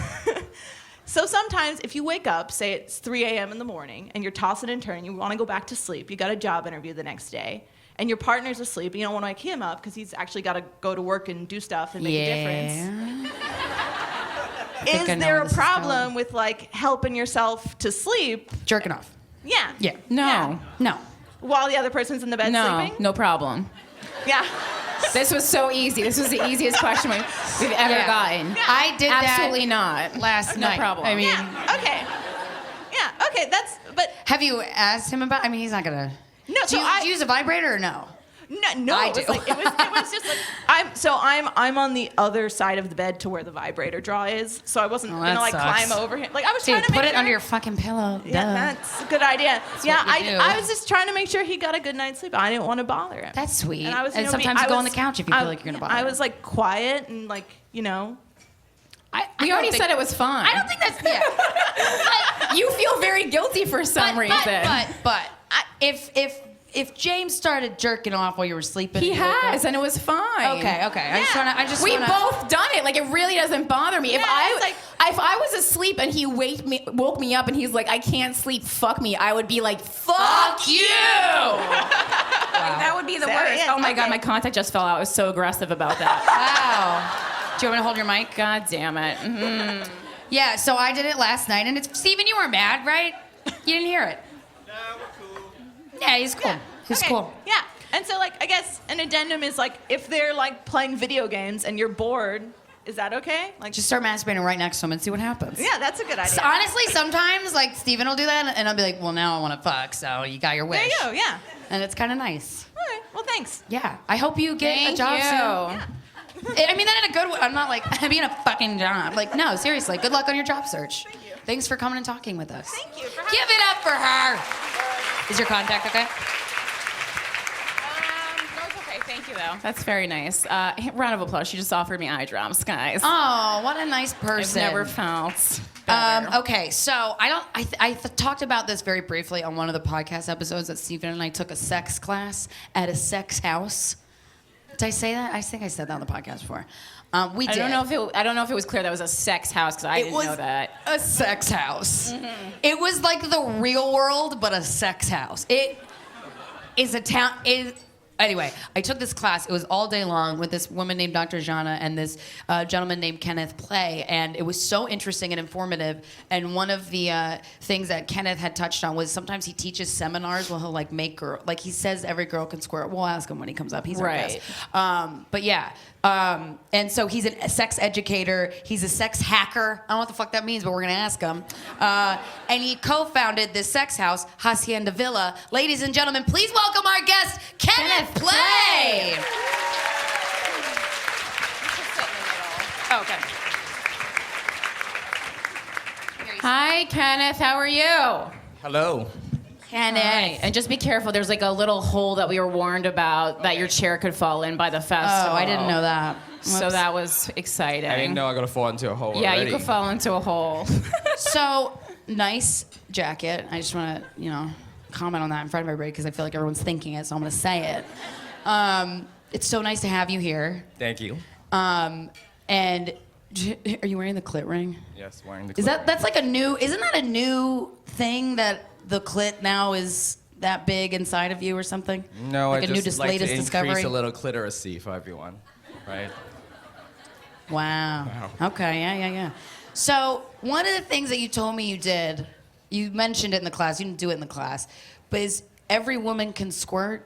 so sometimes if you wake up, say it's 3 a.m. in the morning, and you're tossing and turning, you want to go back to sleep, you got a job interview the next day, and your partner's asleep, and you don't want to wake him up because he's actually got to go to work and do stuff and make a difference. think I Is know there where a this is problem with like helping yourself to sleep? Jerking off. Yeah. Yeah. No. Yeah. No. While the other person's in the bed No. sleeping? No problem. Yeah. This was so easy. This was the easiest question we've ever Yeah. gotten. I did Absolutely that not. last No night. problem. I mean, Yeah. Okay. Yeah. Okay. But have you asked him about? I mean, he's not gonna. no. Do So you, I do you use a vibrator or no? No, I it was do. like it was just like I'm on the other side of the bed to where the vibrator draw is, so I wasn't Oh, gonna that like sucks. climb over him. Like I was Dude, trying to make put it sure. under your fucking pillow. Yeah, Duh. that's a good idea. Yeah, what you do. I was just trying to make sure he got a good night's sleep. I didn't want to bother him. That's sweet. And I was, And sometimes you go on the couch if you feel like you're gonna bother I him. was like quiet and like We already said it was fine. I don't think that's yeah. You feel very guilty for some reason. But if James started jerking off while you were sleeping, He and you woke has, up- and it was fine. Okay. I just We wanna, both done it. Like it really doesn't bother me. Yeah, it's If I was asleep and he woke me up and he's like, I can't sleep, fuck me, I would be like, fuck you. Like, that would be the So, worst. yeah, Oh my god, okay. my contact just fell out. I was so aggressive about that. Wow. Do you want me to hold your mic? God damn it. Mhm. Yeah. So I did it last night, and it's Steven. You weren't mad, right? You didn't hear it. No, we're cool. Yeah, he's cool. Yeah. He's Okay. cool. Yeah. And so like I guess an addendum is like if they're like playing video games and you're bored, is that okay? Like Just start masturbating right next to him and see what happens. yeah, that's a good idea. So honestly, sometimes like Steven will do that, and I'll be like, well, now I want to fuck, so you got your wish. there you go. Yeah. And it's kind of nice. All right. Well, thanks. Yeah. I hope you get Thank a job you. soon. I mean that in a good way. I'm not like being a fucking job. Like no, seriously. Good luck on your job search. Thank you. Thanks for coming and talking with us. Thank you for Give it up for her. Is your contact okay? No, it's okay. Thank you, though. That's very nice. Round of applause. She just offered me eye drops, guys. Oh, what a nice I've person. never felt better. Okay, so I talked about this very briefly on one of the podcast episodes that Stephen and I took a sex class at a sex house. Did I say that? I think I said that on the podcast before. We did. I don't know if it was clear that was a sex house because I didn't know that. A sex house. It was like the real world, but a sex house. It is a town. Anyway, I took this class. It was all day long with this woman named Dr. Jana and this gentleman named Kenneth Play, and it was so interesting and informative. And one of the things that Kenneth had touched on was sometimes he teaches seminars where he'll like make like he says every girl can squirt. We'll ask him when he comes up. He's our Right. guest. But yeah. And so he's a sex educator. He's a sex hacker. I don't know what the fuck that means, but we're gonna ask him. And he co-founded this sex house, Hacienda Villa. Ladies and gentlemen, please welcome our guest, Kenneth Play. Oh, okay. Hi, Kenneth. How are you? Hello. Kenneth. Hi. And just be careful. There's like a little hole that we were warned about that your chair could fall in by the festival. Oh, I didn't know that. So Whoops. that was exciting. I didn't know I gotta fall into a hole Yeah, already. you could fall into a hole. So nice jacket. I just want to, comment on that in front of everybody because I feel like everyone's thinking it, so I'm going to say it. It's so nice to have you here. Thank you. And are you wearing the clit ring? Yes, wearing the Is clit that's like a new? Isn't that a new thing that the clit now is that big inside of you or something? ring. No, like I a new just like latest to discovery. increase a little clitoracy for everyone, right? Wow. Okay. Yeah. So one of the things that you told me you did, you mentioned it in the class. You didn't do it in the class, but is every woman can squirt?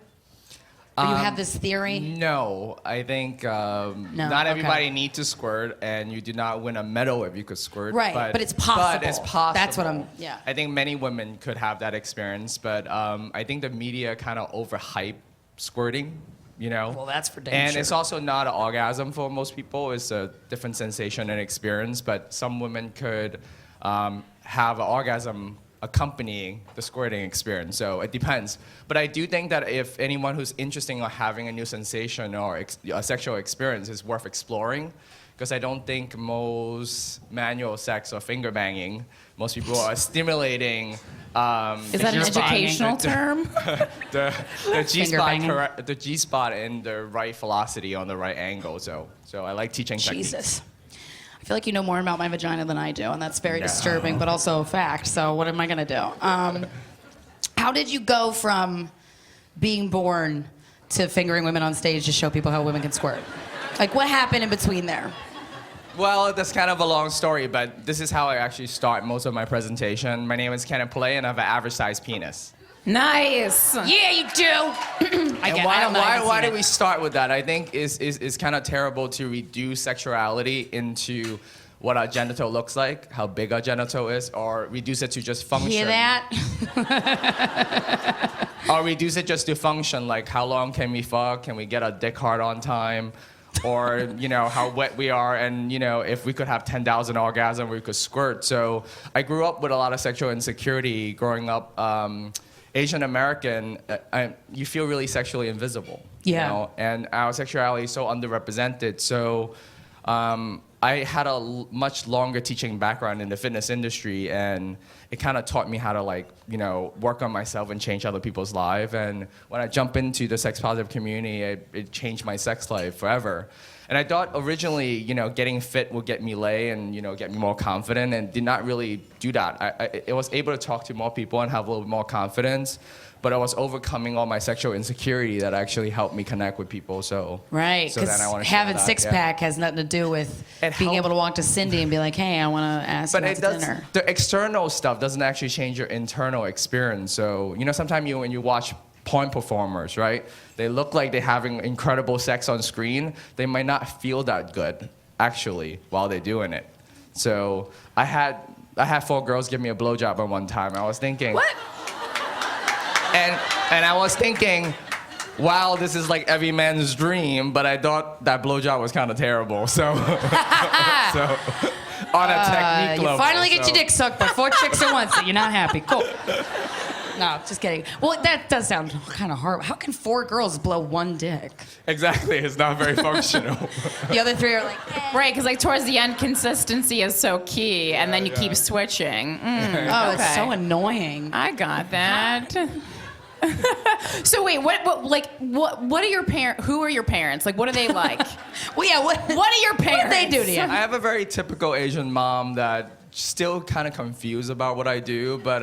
Or you have this theory? No, I think not everybody needs to squirt, and you do not win a medal if you could squirt. Right, but it's possible. But it's possible. That's what I'm. Yeah. I think many women could have that experience, but I think the media kind of overhype squirting. You know? Well, that's for damn And sure. it's also not an orgasm for most people. It's a different sensation and experience, but some women could have an orgasm accompanying the squirting experience. So it depends. But I do think that if anyone who's interested in having a new sensation or a sexual experience is worth exploring, because I don't think most manual sex or finger banging, most people are stimulating. Is that an educational term? the banging. G spot in the right velocity on the right angle. So I like teaching techniques. Jesus. I feel like you know more about my vagina than I do, and that's very disturbing, but also a fact. So what am I gonna do? How did you go from being born to fingering women on stage to show people how women can squirt? Like, what happened in between there? Well, that's kind of a long story, but this is how I actually start most of my presentation. My name is Kenneth Play, and I have an average-sized penis. Nice. Yeah, you do. Why do we start with that? I think it's kind of terrible to reduce sexuality into what our genital looks like, how big our genital is, or reduce it to just function. Hear that? Or reduce it just to function, like how long can we fuck? Can we get a dick hard on time? Or, you know, how wet we are, and, you know, if we could have 10,000 orgasms, we could squirt. So I grew up with a lot of sexual insecurity growing up. Asian American, you feel really sexually invisible. Yeah. You know? And our sexuality is so underrepresented. So I had a much longer teaching background in the fitness industry, and it kind of taught me how to, like, you know, work on myself and change other people's lives. And when I jumped into the sex positive community, it changed my sex life forever. And I thought originally, you know, getting fit would get me lay and, you know, get me more confident, and did not really do that. I was able to talk to more people and have a little bit more confidence, but I was overcoming all my sexual insecurity that actually helped me connect with people. So Right, so then because I wanna share having that, six-pack has nothing to do with It being helped- able to walk to Cindy and be like, hey, I want to ask But you out it to does. dinner. The external stuff doesn't actually change your internal experience. So, you know, sometimes when you watch porn performers, right? They look like they're having incredible sex on screen. They might not feel that good, actually, while they're doing it. So I had 4 girls give me a blowjob at one time. I was thinking, What? And I was thinking, wow, this is like every man's dream. But I thought that blowjob was kind of terrible. So, so on a technique You level. finally get so- your dick sucked by 4 chicks at once, so you're not happy. Cool. No, just kidding. Well, that does sound kind of horrible. How can 4 girls blow 1 dick? Exactly, it's not very functional. The other 3 are like, Right, because like towards the end, consistency is so key, and then you keep switching. oh, it's so annoying. I got that. So wait, what are your parents? Who are your parents? Like, what are they like? Well, yeah, what are your parents? What do they do to you? I have a very typical Asian mom that still kind of confused about what I do, but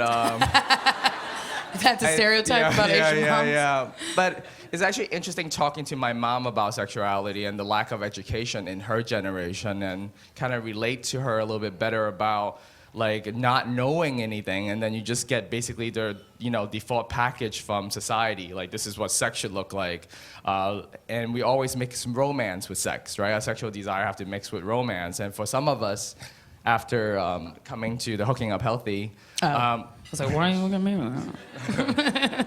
That's a stereotype about Asian moms. Yeah. But it's actually interesting talking to my mom about sexuality and the lack of education in her generation, and kind of relate to her a little bit better about like not knowing anything, and then you just get basically the, you know, default package from society, like this is what sex should look like, and we always mix romance with sex, right? Our sexual desire have to mix with romance, and for some of us, after coming to the Hooking Up Healthy, I was like, why are you looking at me?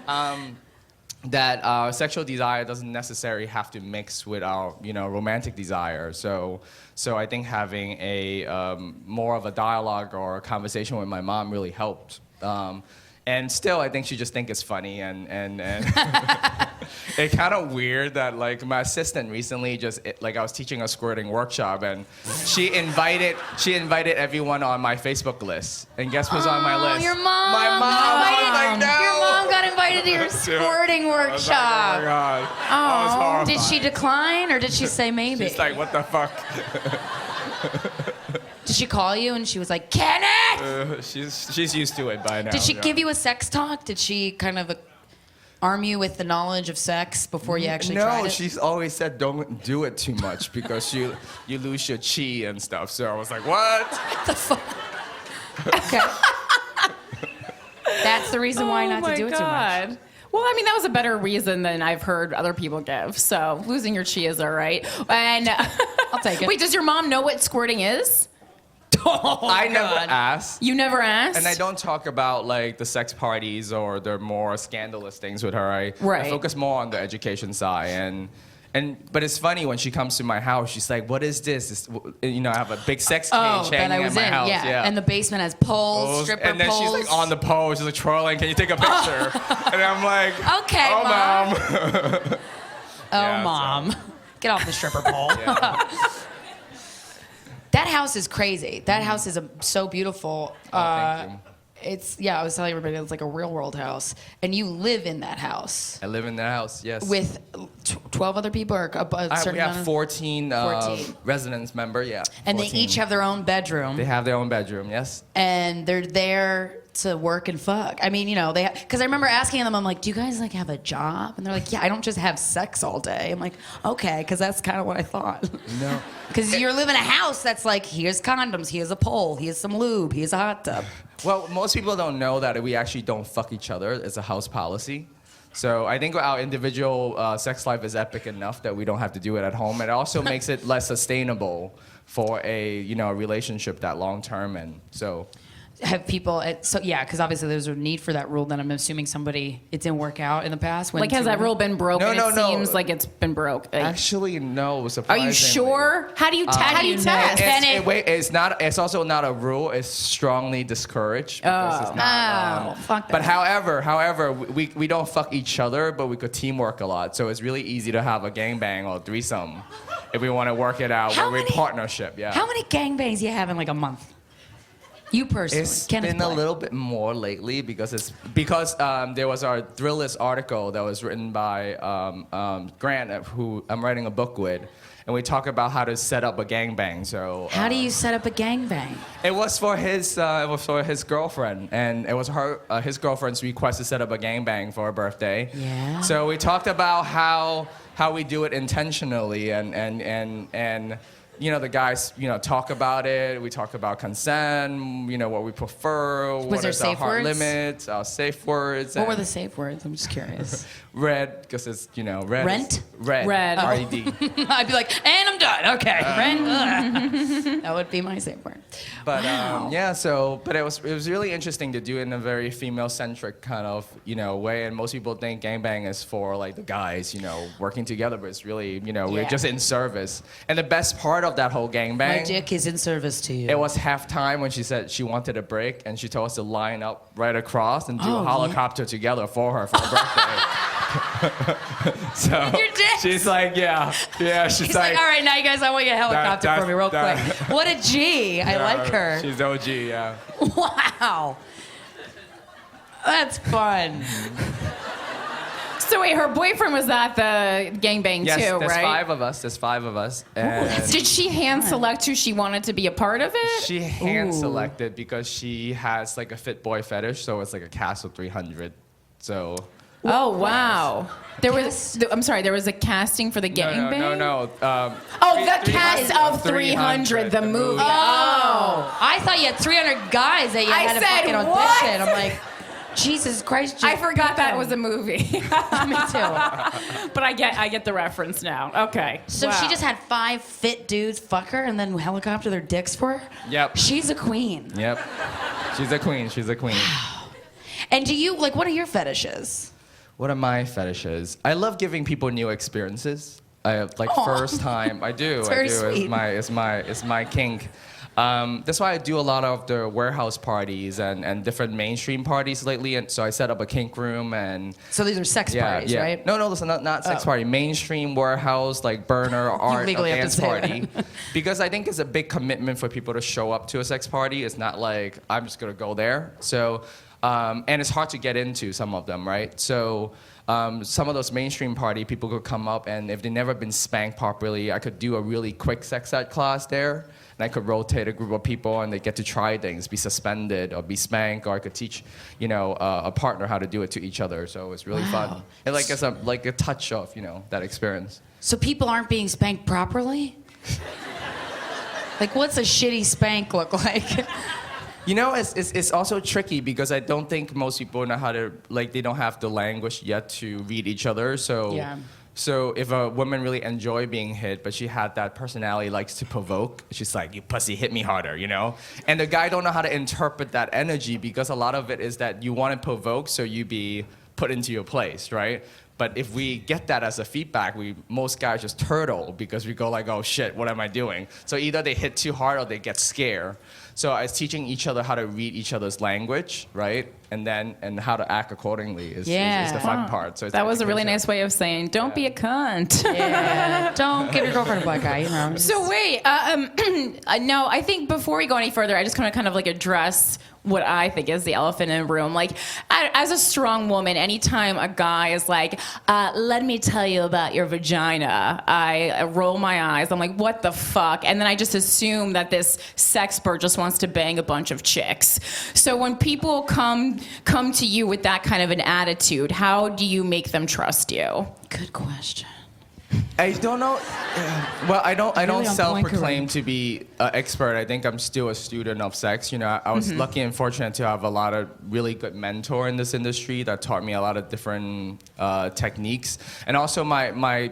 that our sexual desire doesn't necessarily have to mix with our, you know, romantic desire. So I think having a more of a dialogue or a conversation with my mom really helped. And still, I think she just think it's funny, and it's kind of weird that like my assistant recently like I was teaching a squirting workshop, and she invited everyone on my Facebook list, and guess who's on my list? Your mom. My mom. I was like, no. Your mom got invited to your squirting I was like, workshop. oh my God. I was horrified. Did she decline or did she say maybe? She's like, what the fuck? Did she call you and she was like, Kenneth? She's used to it by now. Did she give you a sex talk? Did she kind of arm you with the knowledge of sex before you actually tried No, it? she's always said don't do it too much because you lose your chi and stuff. So I was like, what? What the fuck? Okay. That's the reason why not to do it too much. Well, I mean, that was a better reason than I've heard other people give. So losing your chi is all right. And I'll take it. Wait, does your mom know what squirting is? I never asked. You never asked? And I don't talk about like the sex parties or the more scandalous things with her. I focus more on the education side. But it's funny when she comes to my house, she's like, "What is this? I have a big sex cage hanging in my house." Yeah. And the basement has poles, stripper and then poles. she's like on the pole, she's like twirling. Can you take a picture? And I'm like, Okay, "Oh, Mom." Yeah, Mom. Get off the stripper pole. That house is crazy. That house is so beautiful. Thank you. I was telling everybody it's like a real world house. And you live in that house. I live in that house, yes. With 12 other people or a certain We amount have of 14, 14. residents member, yeah. And 14. they each have their own bedroom. They have their own bedroom, yes. And they're there to work and fuck. I mean, because I remember asking them, I'm like, do you guys like have a job? And they're like, yeah, I don't just have sex all day. I'm like, okay, because that's kind of what I thought. No. Because you're living in a house that's like, here's condoms, here's a pole, here's some lube, here's a hot tub. Well, most people don't know that we actually don't fuck each other. It's a house policy. So I think our individual sex life is epic enough that we don't have to do it at home. It also makes it less sustainable for a relationship that long term, and so. Have people, because obviously there's a need for that rule. Then I'm assuming it didn't work out in the past. Like, has that rule been broken? No, It seems like it's been broke. Actually, no. Are Surprisingly. you sure? How do you test? It's also not a rule. It's strongly discouraged. Because it's not, fuck that. But however, we don't fuck each other, but we could teamwork a lot. So it's really easy to have a gangbang or threesome if we want to work it out. We're partnership, yeah. How many gangbangs do you have in like a month? You personally, It's Kenneth been a Black. little bit more lately because there was our Thrillist article that was written by Grant, who I'm writing a book with, and we talk about how to set up a gangbang. So How do you set up a gangbang? it was for his girlfriend, and it was his girlfriend's request to set up a gangbang for her birthday. Yeah. So we talked about how we do it intentionally, and the guys, talk about it. We talk about consent, what we prefer. Was what there is our safe hard words? limits, our safe words. What were the safe words? I'm just curious. Red, because it's, red. Rent? Red. Red. R-E-D. I'd be like, and I'm done. Okay, rent. That would be my safe word. But but it was really interesting to do it in a very female-centric kind of way. And most people think gangbang is for like the guys, working together, but it's really we're just in service. And the best part of that whole gangbang, My dick is in service to you. it was halftime when she said she wanted a break, and she told us to line up right across and do a helicopter together for her birthday. So your dick? she's like, yeah. She's like, all right, now you guys, I want you a helicopter for me real quick. What a G. I like her. She's OG, yeah. Wow. That's fun. So wait, her boyfriend was at the gangbang Yes, too, there's right? 5 of us. There's 5 of us. And Did she hand select who she wanted to be a part of it? she hand selected because she has like a fit boy fetish, so it's like a cast of 300. So. Oh wow! There was. I'm sorry. There was a casting for the gangbang. No. The cast of 300, the movie. Oh. I thought you had 300 guys that you had to said, fucking audition. what? I'm like, Jesus Christ. I forgot that was a movie. Me too. But I get the reference now. Okay. So Wow. she just had 5 fit dudes fuck her and then helicopter their dicks for her? Yep. She's a queen. Yep. She's a queen. And do you, what are your fetishes? What are my fetishes? I love giving people new experiences. First time. I do. It's very sweet. It's my kink. That's why I do a lot of the warehouse parties and different mainstream parties lately. And so I set up a kink room and. So these are sex parties, right? No, listen, not sex party. Mainstream warehouse, like burner art, legally have to dance say party. Because I think it's a big commitment for people to show up to a sex party. It's not like I'm just gonna go there. So. And it's hard to get into some of them, right? So some of those mainstream party people could come up, and if they've never been spanked properly, I could do a really quick sex ed class there, and I could rotate a group of people, and they get to try things, be suspended or be spanked, or I could teach, a partner how to do it to each other. So it's really fun. And it's a touch of, that experience. So people aren't being spanked properly? What's a shitty spank look like? You know, it's also tricky because I don't think most people know how to, like, they don't have the language yet to read each other. So, Yeah. so if a woman really enjoy being hit, but she had that personality, likes to provoke, she's like, you pussy, hit me harder, you know? And the guy don't know how to interpret that energy because a lot of it is that you want to provoke so you be put into your place, right? But if we get that as a feedback, most guys just turtle because we go like, oh shit, what am I doing? So either they hit too hard or they get scared. So it's teaching each other how to read each other's language, right? And how to act accordingly is the fun part. So it's That was a really nice way of saying, don't be a cunt. Yeah. Don't give your girlfriend a black eye, you know. So wait, no, I think before we go any further, I just want to kind of like address what I think is the elephant in the room. Like, as a strong woman, anytime a guy is like, let me tell you about your vagina, I roll my eyes. I'm like, what the fuck? And then I just assume that this sexpert just wants to bang a bunch of chicks. So when people come to you with that kind of an attitude, how do you make them trust you? Good question. I don't know. Well, I don't on point, self-proclaim to be an expert. I think I'm still a student of sex. You know, I was lucky and fortunate to have a lot of really good mentor in this industry that taught me a lot of different techniques. And also my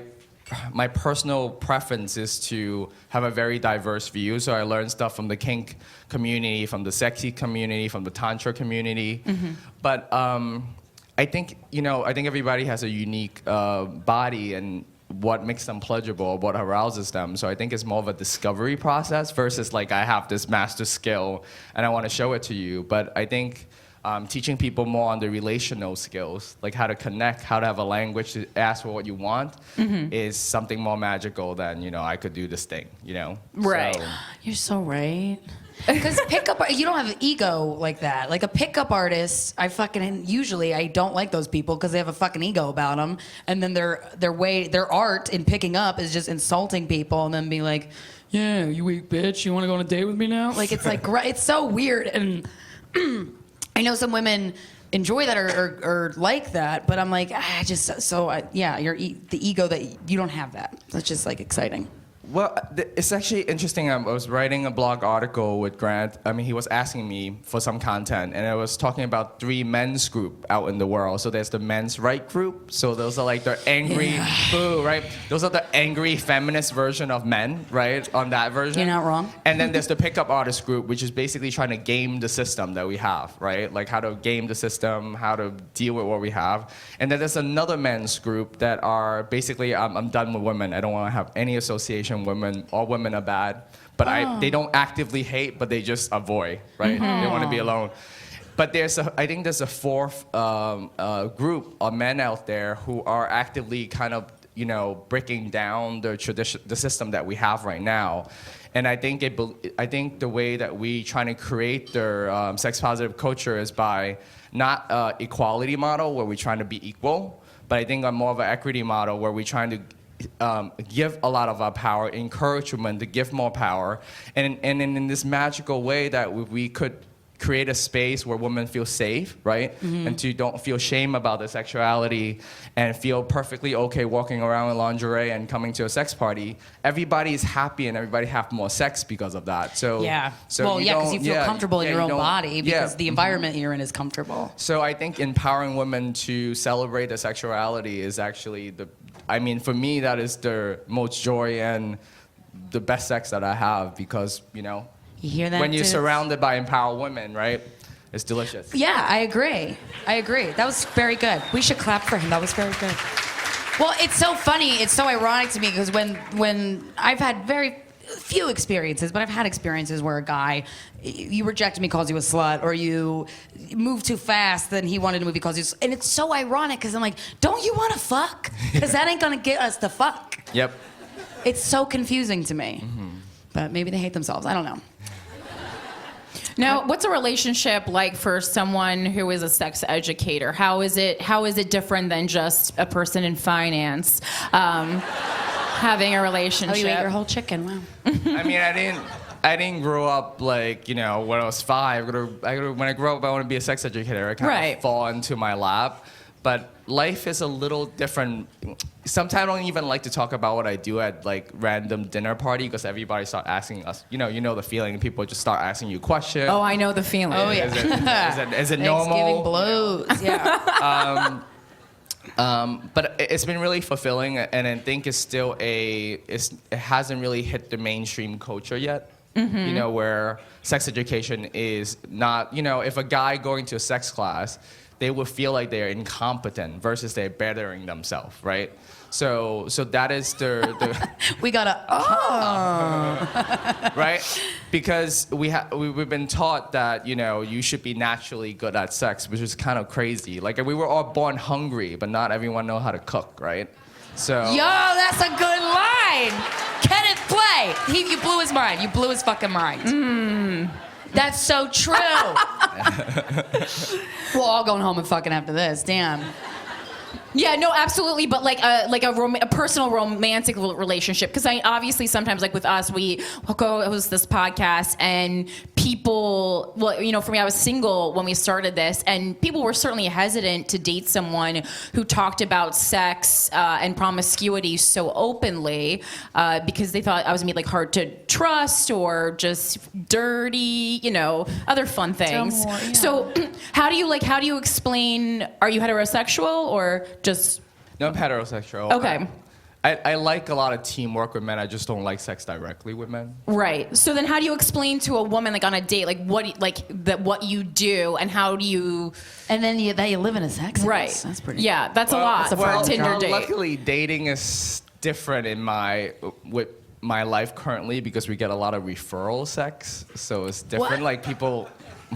personal preference is to have a very diverse view. So I learned stuff from the kink community, from the sexy community, from the tantra community. But I think everybody has a unique body and what makes them pleasurable, what arouses them. So I think it's more of a discovery process versus like I have this master skill and I want to show it to you. But I think teaching people more on the relational skills, like how to connect, how to have a language to ask for what you want, is something more magical than, you know, I could do this thing, you know? Right. So, You're so right. Because you don't have an ego like that. Like a pickup artist, usually I don't like those people because they have a fucking ego about them, and then their art in picking up is just insulting people, and then be like, yeah, you weak bitch, you want to go on a date with me now? Like it's like it's so weird, and I know some women enjoy that or like that, but I'm like, you're the ego that you don't have that. That's just like exciting. Well, it's actually interesting. I was writing a blog article with Grant. I mean, he was asking me for some content, and I was talking about 3 men's group out in the world. So there's the men's right group. So those are like the angry, boo, right? Those are the angry feminist version of men, right? On that version. You're not wrong. And then there's the pickup artist group, which is basically trying to game the system that we have, right? Like how to game the system, how to deal with what we have. And then there's another men's group that are basically, I'm done with women. I don't want to have any association. Women, all women are bad, but they don't actively hate, but they just avoid, right? They want to be alone. But I think there's a 4th group of men out there who are actively kind of, you know, breaking down the system that we have right now. And I think the way that we trying to create their sex positive culture is by not equality model where we're trying to be equal, but I think more of an equity model where we're trying to give a lot of our power, encourage women to give more power, and in this magical way that we could create a space where women feel safe, right? And to don't feel shame about their sexuality and feel perfectly okay walking around in lingerie and coming to a sex party. Everybody's happy and everybody have more sex because of that. So because you feel comfortable in your own body because the environment you're in is comfortable. So I think empowering women to celebrate their sexuality is actually for me, that is the most joy and the best sex that I have because, you know, you hear that, when you're dudes? Surrounded by empowered women, right? It's delicious. Yeah, I agree. That was very good. We should clap for him. That was very good. Well, it's so funny. It's so ironic to me because when I've had very few experiences, but I've had experiences where a guy, you rejected me because he was a slut, or you moved too fast, then he wanted to move because he was, and it's so ironic because I'm like, don't you want to fuck? Because that ain't gonna get us to fuck. Yep. It's so confusing to me. But maybe they hate themselves. I don't know. Now, what's a relationship like for someone who is a sex educator? How is it different than just a person in finance having a relationship? Oh, you ate your whole chicken. Wow. I mean, I didn't grow up like, you know, when I was 5. When I grow up, I want to be a sex educator. I kind of fall into my lap. But life is a little different. sometimes I don't even like to talk about what I do at like random dinner party because everybody start asking us, you know the feeling, and people just start asking you questions. Oh, I know the feeling. Oh, yeah. Is it normal? Thanksgiving blues. Yeah. But it's been really fulfilling, and I think it's still it hasn't really hit the mainstream culture yet. You know, where sex education is not, you know, if a guy going to a sex class, they would feel like they're incompetent versus they're bettering themselves, right? So that is the We gotta. right? Because we've been taught that, you know, you should be naturally good at sex, which is kind of crazy. Like we were all born hungry, but not everyone know how to cook, right? So Yo, that's a good line. Kenneth, play. You blew his mind. You blew his fucking mind. That's so true. We're all going home and fucking after this. Damn. Yeah, no, absolutely, but like a personal romantic relationship, because I obviously sometimes, like with us, it was this podcast, and people, well, you know, for me, I was single when we started this, and people were certainly hesitant to date someone who talked about sex and promiscuity so openly, because they thought I was gonna be like hard to trust or just dirty, you know, other fun things. Yeah. So, how do you explain? Are you heterosexual or just? No, I'm heterosexual. Okay. I like a lot of teamwork with men. I just don't like sex directly with men. Right. So then, how do you explain to a woman, like on a date, like what you do, and how do you? And then you live in a sex house. Right. That's pretty. Yeah, that's a lot for a Tinder date. Luckily, dating is different with my life currently because we get a lot of referral sex. So it's different. What? Like people.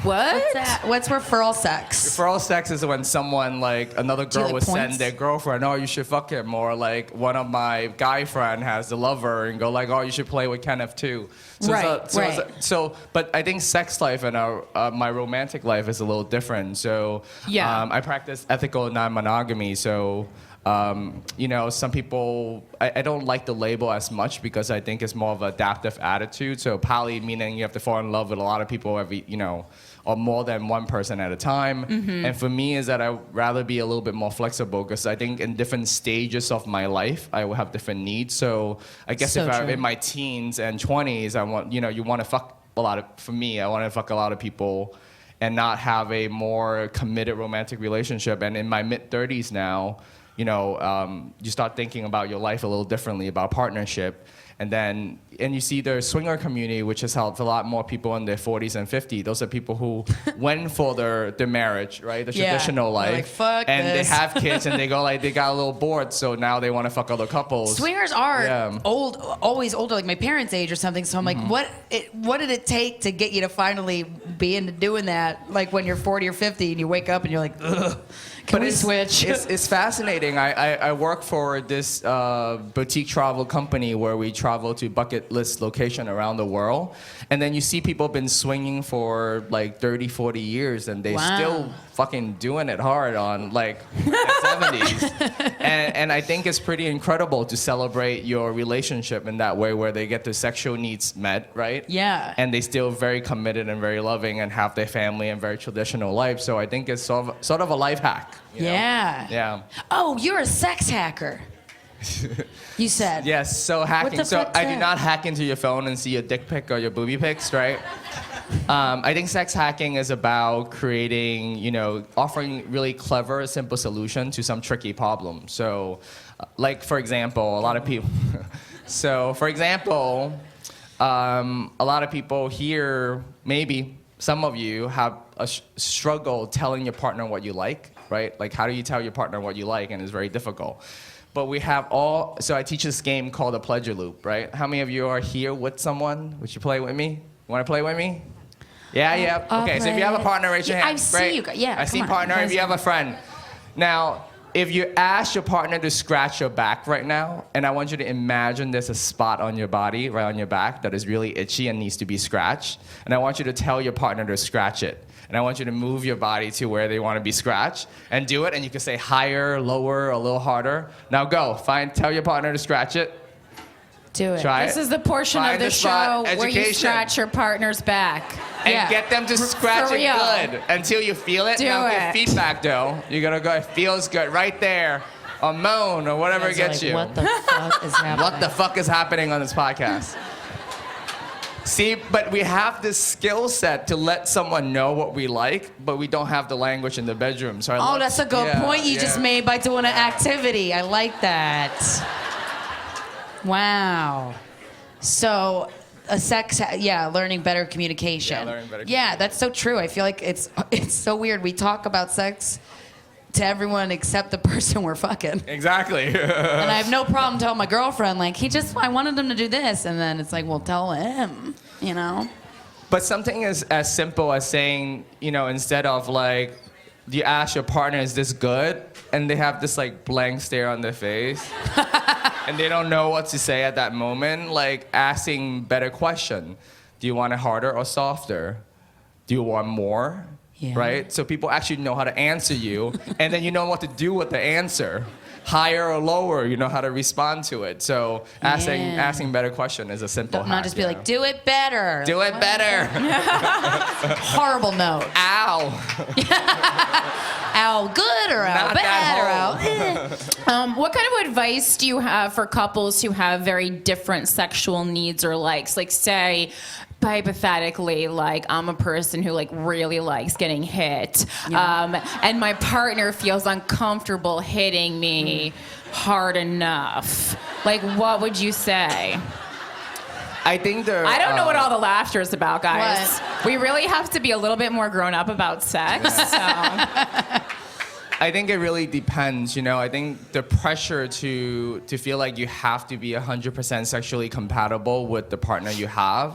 What? What's that? What's referral sex? Referral sex is when someone, like, another Do you girl like would send points? their girlfriend, oh, you should fuck him. Or, like, one of my guy friend has a lover and go, like, oh, you should play with Kenneth, too. So but I think sex life and my romantic life is a little different. So Yeah. I practice ethical non-monogamy. So, you know, some people, I don't like the label as much because I think it's more of an adaptive attitude. So poly meaning you have to fall in love with a lot of people or more than one person at a time. And for me is that I'd rather be a little bit more flexible because I think in different stages of my life, I will have different needs. So I guess So if I'm true. in my teens and 20s, I want, you want to fuck a lot of, for me, I want to fuck a lot of people and not have a more committed romantic relationship. And in my mid-30s now, you start thinking about your life a little differently, about partnership. And you see the swinger community, which has helped a lot more people in their 40s and 50s. Those are people who went for their marriage, right? The traditional life. They're like, fuck and this. they have kids and they go like, they got a little bored, so now they want to fuck other couples. Swingers are Yeah. always older, like my parents' age or something. So I'm like, what did it take to get you to finally be into doing that? Like when you're 40 or 50 and you wake up and you're like, ugh, can we switch? It's fascinating. I work for this boutique travel company where we travel to bucket list location around the world. And then you see people been swinging for like 30, 40 years and they Wow. still fucking doing it hard on like the 70s. And I think it's pretty incredible to celebrate your relationship in that way where they get their sexual needs met, right? Yeah. And they still very committed and very loving and have their family and very traditional life. So I think it's sort of a life hack. you know? Yeah. Yeah. Oh, you're a sex hacker. You said. Yes, so hacking. the So fuck's I do that? not hack into your phone and see your dick pic or your booby pics, right? I think sex hacking is about creating, offering really clever, simple solution to some tricky problem. So, like, for example, a lot of people... a lot of people here, maybe some of you have a struggle telling your partner what you like, right? Like, how do you tell your partner what you like? And it's very difficult. But we have so I teach this game called the pleasure loop, right? How many of you are here with someone? Would you play with me? Want to play with me? Yeah. I'll Okay, so if you have a play. partner, raise your Yeah, hand. I see Great. you guys. Yeah, I see come on. partner. If you have a friend. Now, if you ask your partner to scratch your back right now, and I want you to imagine there's a spot on your body, right on your back, that is really itchy and needs to be scratched, and I want you to tell your partner to scratch it. And I want you to move your body to where they want to be scratched and do it. And you can say higher, lower, a little harder. Now go. Tell your partner to scratch it. Do it. Try This it. is the portion Find of the spot. show where you Education. scratch your partner's back. And get them to scratch for it real. good until you feel it. Do now it. give feedback though. You're gonna go, it feels good right there. or moan or whatever It's gets like, you. What the fuck is happening? What the fuck is happening on this podcast? See, but we have this skill set to let someone know what we like, but we don't have the language in the bedroom. So Oh, that's a good point you just made by doing an activity. I like that. Wow. So, learning better communication. Yeah, learning better Yeah, that's so true. I feel like it's so weird. We talk about sex to everyone except the person we're fucking. Exactly. And I have no problem telling my girlfriend, like, I wanted him to do this. And then it's like, well, tell him, you know? But something as simple as saying, instead of like, you ask your partner, is this good? And they have this like blank stare on their face. And they don't know what to say at that moment. Like asking better question. Do you want it harder or softer? Do you want more? Yeah. Right? So people actually know how to answer you. And then you know what to do with the answer. Higher or lower, you know how to respond to it. So asking better question is a simple Not hack, just be like, do it better. do it better. Horrible note. Ow. Ow, good or ow, Not bad or that ow. What kind of advice do you have for couples who have very different sexual needs or likes? Like, say, hypothetically, like I'm a person who like really likes getting hit, and my partner feels uncomfortable hitting me hard enough. Like, what would you say? I think I don't know what all the laughter is about, guys. What? We really have to be a little bit more grown up about sex. So. I think it really depends, I think the pressure to feel like you have to be 100% sexually compatible with the partner you have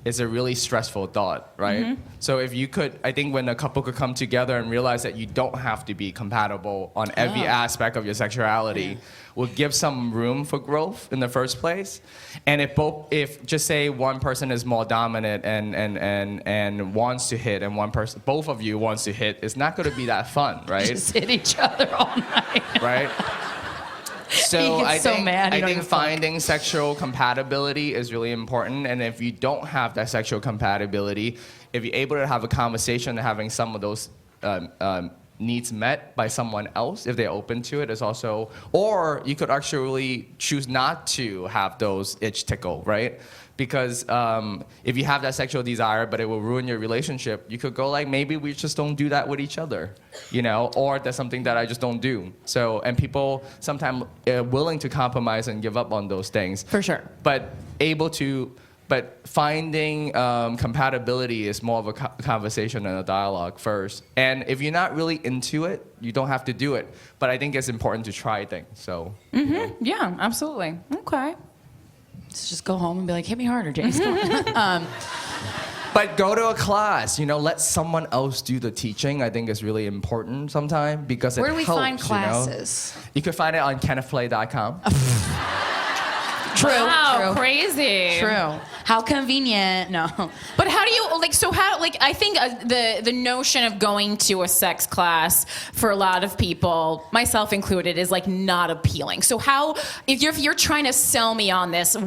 is a really stressful thought, right? Mm-hmm. So if you could, I think when a couple could come together and realize that you don't have to be compatible on every aspect of your sexuality, will give some room for growth in the first place. And if just say one person is more dominant and wants to hit, and both of you wants to hit, it's not going to be that fun, right? Just hit each other all night. Right? So He gets I so think, mad, he I don't think even fuck. finding sexual compatibility is really important. And if you don't have that sexual compatibility, if you're able to have a conversation and having some of those needs met by someone else, if they're open to it, is also, or you could actually choose not to have those itch tickle, right? Because if you have that sexual desire, but it will ruin your relationship, you could go like, maybe we just don't do that with each other, or that's something that I just don't do. So, and people sometimes are willing to compromise and give up on those things. For sure. But finding compatibility is more of a conversation and a dialogue first. And if you're not really into it, you don't have to do it. But I think it's important to try things. So. Yeah, absolutely. Okay. So just go home and be like, hit me harder, James. But go to a class, let someone else do the teaching. I think is really important sometimes because Where it do we helps, find classes? You can find it on kennethplay.com. True. Wow, True. crazy. True. How convenient. No. But how do you I think the notion of going to a sex class for a lot of people, myself included, is like not appealing. So if you're trying to sell me on this,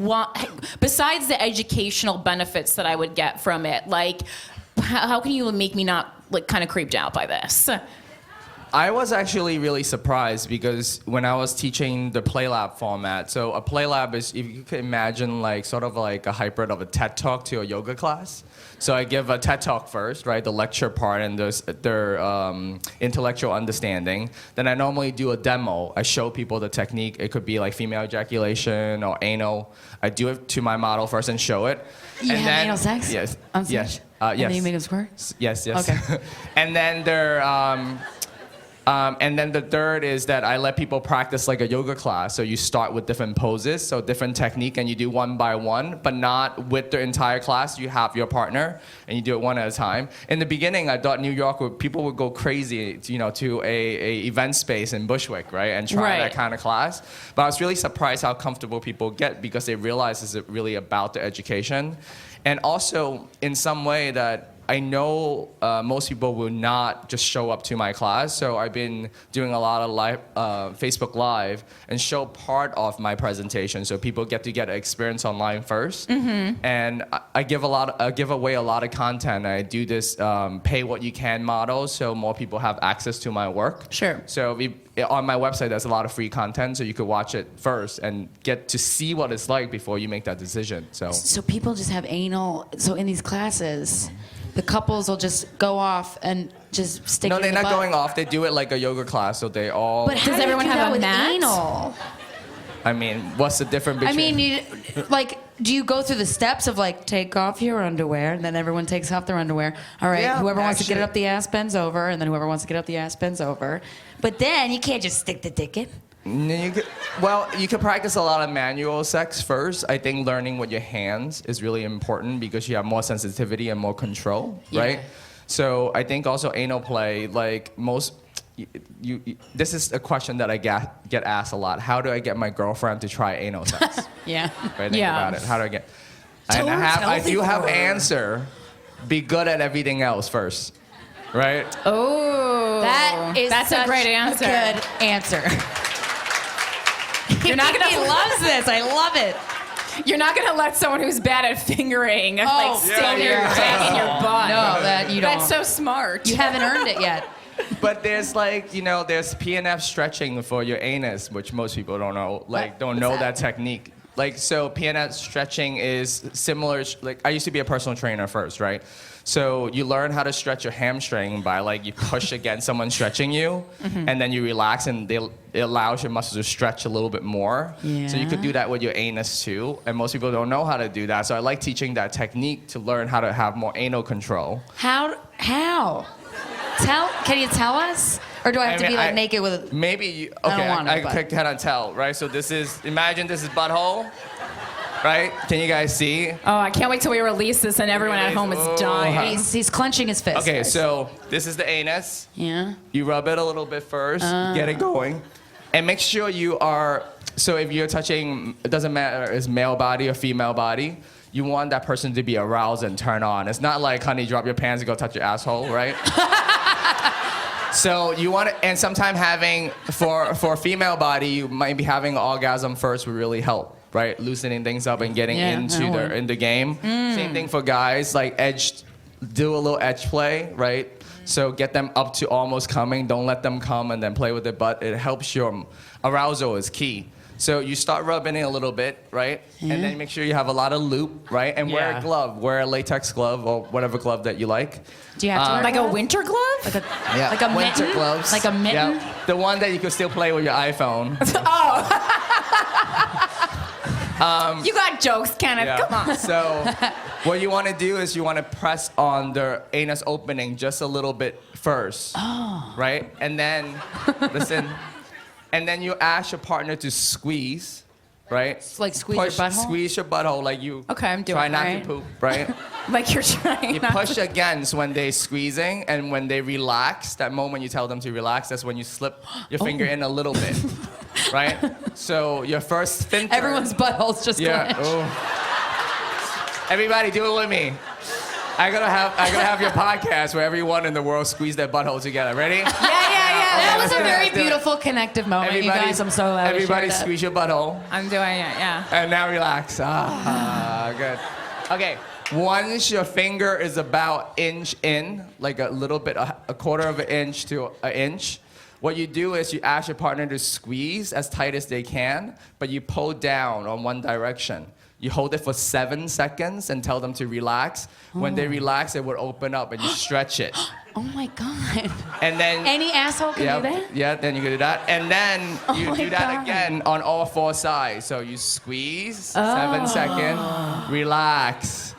besides the educational benefits that I would get from it, like how can you make me not like kind of creeped out by this? I was actually really surprised because when I was teaching the Play Lab format, so a Play Lab is, if you could imagine, like sort of like a hybrid of a TED Talk to a yoga class. So I give a TED Talk first, right, the lecture part and their intellectual understanding. Then I normally do a demo. I show people the technique. It could be like female ejaculation or anal. I do it to my model first and show it. You have anal sex? Yes. On stage? Yes. And Yes. then you make them squirt? Yes. Okay. And then and then the third is that I let people practice like a yoga class. So you start with different poses, so different technique, and you do one by one, but not with the entire class. You have your partner, and you do it one at a time. In the beginning, I thought New York, people would go crazy, to a event space in Bushwick, right, and try that kind of class. But I was really surprised how comfortable people get because they realize it's really about the education, and also in some way that I know most people will not just show up to my class, so I've been doing a lot of live, Facebook Live and show part of my presentation, so people get to get an experience online first. And I give away a lot of content. I do this pay what you can model, so more people have access to my work. Sure. So on my website, there's a lot of free content, so you could watch it first and get to see what it's like before you make that decision. So people just have anal. So in these classes, the couples will just go off and just stick. No, it they're in the not butt. going off. They do it like a yoga class, so they all. But how Does do you everyone do have that a with mat? anal? I mean, what's the difference between? I mean, do you go through the steps of like take off your underwear, and then everyone takes off their underwear? All right, Yeah, whoever wants to get it actually- up the ass bends over, and then whoever wants to get up the ass bends over. But then you can't just stick the dick in. You could practice a lot of manual sex first. I think learning with your hands is really important because you have more sensitivity and more control, right? So I think also anal play, like most, this is a question that I get asked a lot. How do I get my girlfriend to try anal sex? Yeah. If I think Yeah. about it, how do I get? Tell And her it's I healthy do have for her. answer. Be good at everything else first, right? Oh, that's a great answer. A good answer. You're not He gonna loves this. I love it. You're not gonna let someone who's bad at fingering Oh, like stick yeah, your yeah. dick in your butt. No, that you don't. That's so smart. You haven't earned it yet. But there's like, there's PNF stretching for your anus, which most people don't know, don't know that technique. Like, so PNF stretching is similar, like, I used to be a personal trainer first, right? So you learn how to stretch your hamstring by, like, you push against someone stretching you, and then you relax, and it allows your muscles to stretch a little bit more. So you could do that with your anus, too, and most people don't know how to do that. So I like teaching that technique to learn how to have more anal control. How? Can you tell us? Or do I have to be like naked with? Maybe you, I don't okay, want I it, but- can kind of tell, right? So imagine this is butthole, right? Can you guys see? Oh, I can't wait till we release this and everyone at home is dying. He's clenching his fist. Okay, guys. so this is the anus. Yeah. You rub it a little bit first, get it going, and make sure you are, so if you're touching, it doesn't matter, it's male body or female body, you want that person to be aroused and turn on. It's not like, honey, drop your pants and go touch your asshole, right? So you want to, and sometimes having, for a female body, you might be having an orgasm first would really help, right? Loosening things up and getting in the game. Same thing for guys, like do a little edge play, right? So get them up to almost coming. Don't let them come and then play with it, but it helps your arousal is key. So you start rubbing it a little bit, right? And then make sure you have a lot of loop, right? And wear a glove. Wear a latex glove or whatever glove that you like. Do you have to wear Like a winter glove? like a Winter mitten? gloves. Like a mitten? Yeah. The one that you can still play with your iPhone. You got jokes, Kenneth. Yeah. Come on. So what you want to do is you want to press on the anus opening just a little bit first. Oh. Right? And then, listen, and then you ask your partner to squeeze, right? Like squeeze your butthole? Squeeze your butthole like you Okay, I'm doing try it, not right? to poop, right? Like you're trying You not push to. against when they're squeezing, and when they relax, that moment you tell them to relax, that's when you slip your finger in a little bit, right? So your first sphincter. Everyone's buttholes just Yeah. clench. Oh. Everybody, do it with me. I gotta have your podcast where everyone in the world squeeze their butthole together. Ready? Yeah. That was let's a do it, very let's do it. beautiful connective moment, you guys. I'm so glad we Everybody shared that. squeeze your butthole. I'm doing it, yeah. And now relax. Good. Okay. Once your finger is about inch in, like a little bit, a quarter of an inch to an inch, what you do is you ask your partner to squeeze as tight as they can, but you pull down on one direction. You hold it for 7 seconds and tell them to relax. When they relax, it will open up and you stretch it. Oh my God. And then Any asshole can do that? yeah, then you can do that. And then you my do that God. again on all four sides. So you squeeze, 7 seconds, relax.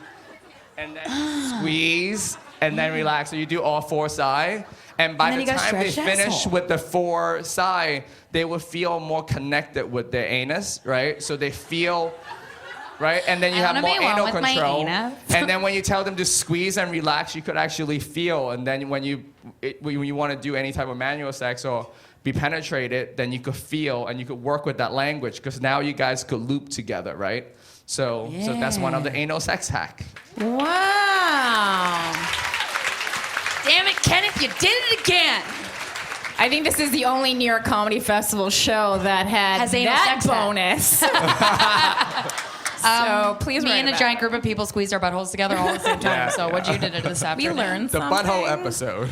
And then squeeze, and then relax. So you do all four sides. And by And then the you gotta time they stretch your finish asshole. with the four side, they will feel more connected with their anus, right? So they feel, right? And then you I have wanna more be one anal with my control. anus. And then when you tell them to squeeze and relax, you could actually feel. And then when you want to do any type of manual sex or be penetrated, then you could feel and you could work with that language because now you guys could loop together, right? So that's one of the anal sex hack. Wow. Damn it, Kenneth, you did it again. I think this is the only New York Comedy Festival show that had Has anal that sex ed. bonus. So please Me write and a about giant group of people squeezed our buttholes together all at the same time. Yeah, So what'd you do to this it. We afternoon? learned The something. butthole episode.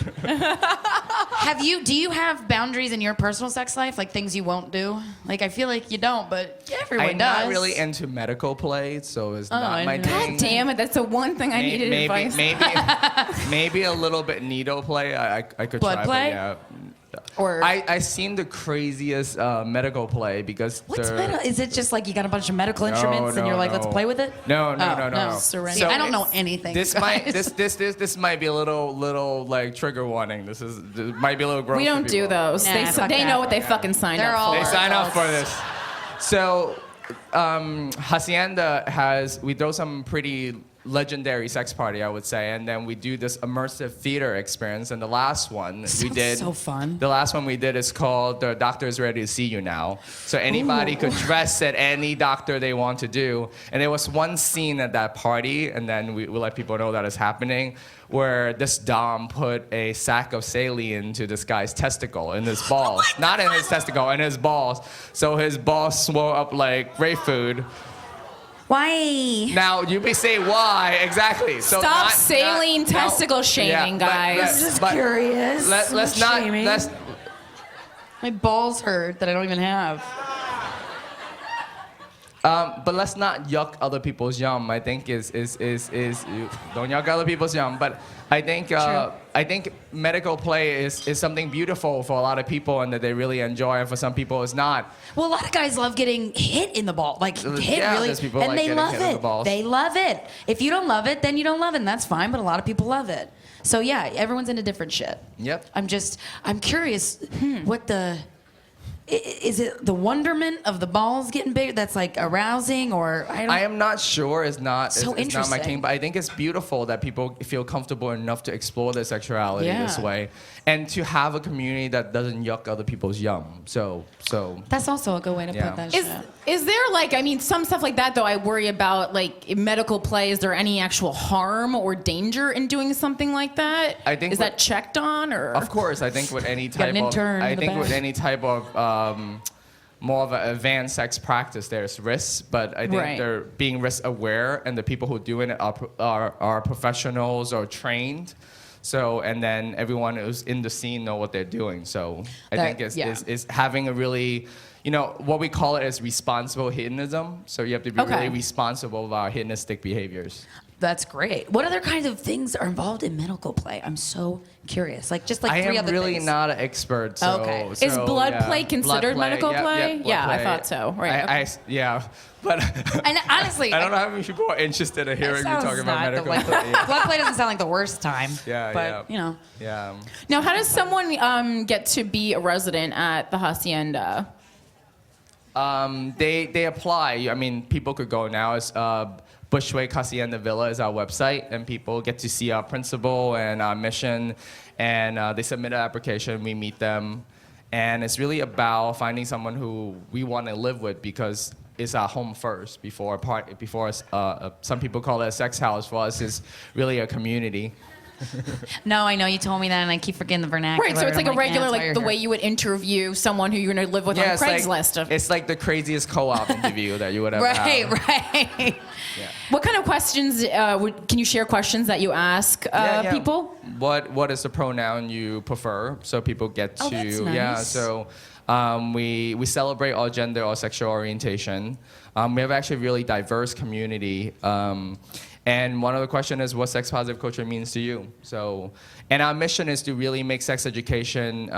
Do you have boundaries in your personal sex life? Like things you won't do? Like I feel like you don't, but everyone I'm does. not really into medical play, so it's I not my know. thing. God damn it! That's the one thing I needed advice. Maybe a little bit needle play. I could Blood try, play? but yeah. Or I seen the craziest medical play because what's they're- medical? Is it just like you got a bunch of medical instruments and you're like, let's play with it? No. See, I don't know anything. This might be a little like trigger warning. This might be a little gross. We for don't do people. those. Nah, they fuck they that. know what they fucking signed They're up all- for. They sign up for this. So, Hacienda we throw some pretty legendary sex party, I would say, and then we do this immersive theater experience. And the last one we Sounds did, so fun. The last one we did is called "The Doctor is Ready to See You Now." So anybody could dress at any doctor they want to do. And there was one scene at that party, and then we let people know that it's happening, where this dom put a sack of saline into this guy's testicle in his balls, not in his testicle, in his balls. So his balls swell up like grapefruit. Why? Now you may say why exactly? So Stop saline testicle shaming, guys. I'm just curious. Let's Not not shaming. let's My balls hurt that I don't even have. but let's not yuck other people's yum. I think is don't yuck other people's yum. But I think medical play is something beautiful for a lot of people and that they really enjoy, and for some people it's not. Well, a lot of guys love getting hit in the ball, like hit Yeah, really, there's people and like they getting love hit in the it. balls. They love it. If you don't love it, then you don't love it, and that's fine. But a lot of people love it. So yeah, everyone's into different shit. Yep. I'm curious, what is it the wonderment of the balls getting bigger that's like arousing, or I am not sure. It's not. So it's not my interesting. thing. But I think it's beautiful that people feel comfortable enough to explore their sexuality this Yeah. way, and to have a community that doesn't yuck other people's yum. So. That's also a good way to Yeah. put that Is shit. is there like, I mean, some stuff like that though I worry about, like in medical play, is there any actual harm or danger in doing something like that? I think is that checked on, or Of course, I think with any got type an of, intern I in the think with back. any type of more of an advanced sex practice, there's risks, but I think Right. they're being risk aware, and the people who are doing it are professionals or trained. So, and then everyone who's in the scene know what they're doing. So, I think is having a really, what we call it is responsible hedonism. So you have to be Okay. really responsible about hedonistic behaviors. That's great. What other kinds of things are involved in medical play? I'm so curious. Like just like I three am other really things. not an expert. So, Okay. Is blood yeah. play considered Blood medical Yep, play? blood Yeah, I play. thought so. Right, Yeah, but And honestly, I don't know how many people are interested in hearing me sounds talking about not medical the, play. blood play doesn't sound like the worst time. Yeah, but yeah. Yeah. Now, how does someone get to be a resident at the Hacienda? They apply. I mean, people could go now. It's Bushwick Hacienda Villa is our website, and people get to see our principal and our mission, and they submit an application. We meet them, and it's really about finding someone who we want to live with, because it's our home first before some people call it a sex house. For us, it's really a community. No, I know you told me that, and I keep forgetting the vernacular. Right, so it's like I'm a regular, yeah, that's why like you're the here. way you would interview someone who you're going to live with on it's like, Craigslist. it's like the craziest co-op interview that you would ever have. Right. What kind of questions, can you share questions that you ask Yeah. people? What is the pronoun you prefer? So people get to Oh, that's nice. So we celebrate all gender or sexual orientation. We have actually a really diverse community. And one of the questions is what sex positive culture means to you. So, and our mission is to really make sex education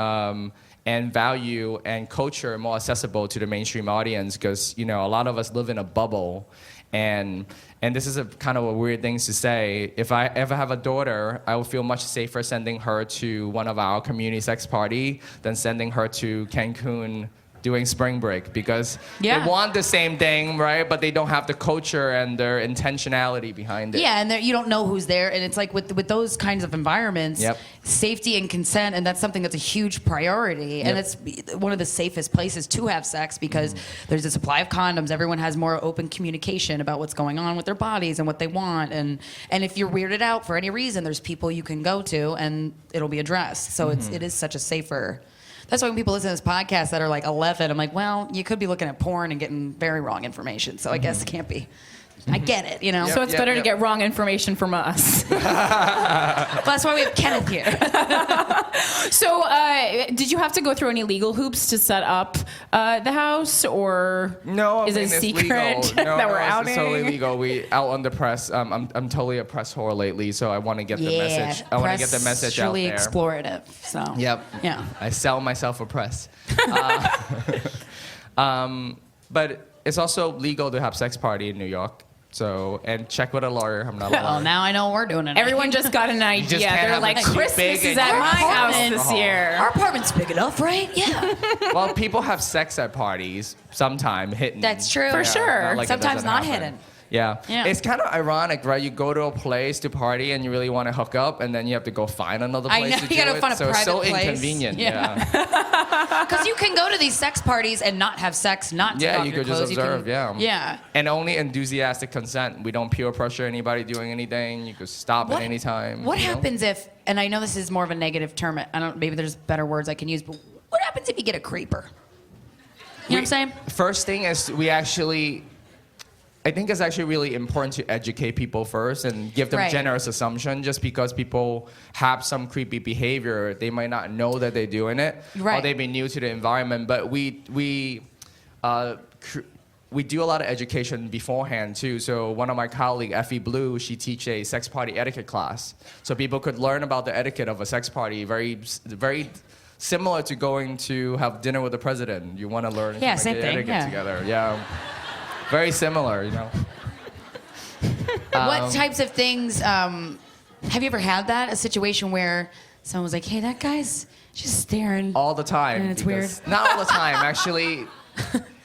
and value and culture more accessible to the mainstream audience, because a lot of us live in a bubble, and this is a kind of a weird thing to say. If I ever have a daughter, I would feel much safer sending her to one of our community sex party than sending her to Cancun doing spring break because Yeah. they want the same thing, right? But they don't have the culture and their intentionality behind it. Yeah, and you don't know who's there, and it's like with those kinds of environments, Yep. safety and consent, and that's something that's a huge priority, and Yep. it's one of the safest places to have sex because there's a supply of condoms. Everyone has more open communication about what's going on with their bodies and what they want, and if you're weirded out for any reason, there's people you can go to, and it'll be addressed. So it is such a safer. That's why when people listen to this podcast that are like 11, I'm like, well, you could be looking at porn and getting very wrong information. So I guess it can't be. I get it, you know. So it's better to get wrong information from us. Well, that's why we have Kenneth here. So did you have to go through any legal hoops to set up the house, or No, is it a it's secret legal. No, that we're it's outing? totally legal. We out on the press. I'm totally a press whore lately, so I want to get the message. I want to get the message out Truly there. explorative. So. Yep. Yeah. I sell myself a press. But it's also legal to have sex party in New York. So, and check with a lawyer. I'm not a lawyer. Well, now I know what we're doing tonight. Everyone just got an idea. just can't They're have like, it too Christmas big is and at too my small. house this year. Our apartment's big enough, right? Yeah. Well, people have sex at parties sometime hidden. That's true. For sure. not like it Sometimes doesn't not happen. hidden. Yeah. Yeah. It's kind of ironic, right? You go to a place to party and you really want to hook up, and then you have to go find another I place know, to you do gotta it. find a so it's so private place. inconvenient. Yeah. Yeah. Because you can go to these sex parties and not have sex, not take Yeah, off you your could just clothes. observe, yeah. Yeah. And only enthusiastic consent. We don't peer pressure anybody doing anything. You could stop at any time. What you know? happens if, and I know this is more of a negative term, I don't, maybe there's better words I can use, but what happens if you get a creeper? You know what I'm saying? First thing is I think it's actually really important to educate people first and give them Right. generous assumption. Just because people have some creepy behavior, they might not know that they're doing it, Right. or they be new to the environment. But we do a lot of education beforehand too. So one of my colleagues, Effie Blue, she teach a sex party etiquette class, so people could learn about the etiquette of a sex party. Very similar to going to have dinner with the president. You want to learn Yeah, like, same the thing, etiquette yeah. together. Yeah. Very similar, you know. What types of things, have you ever had that? A situation where someone was like, hey, that guy's just staring. All the time. And it's because- Not all the time, actually.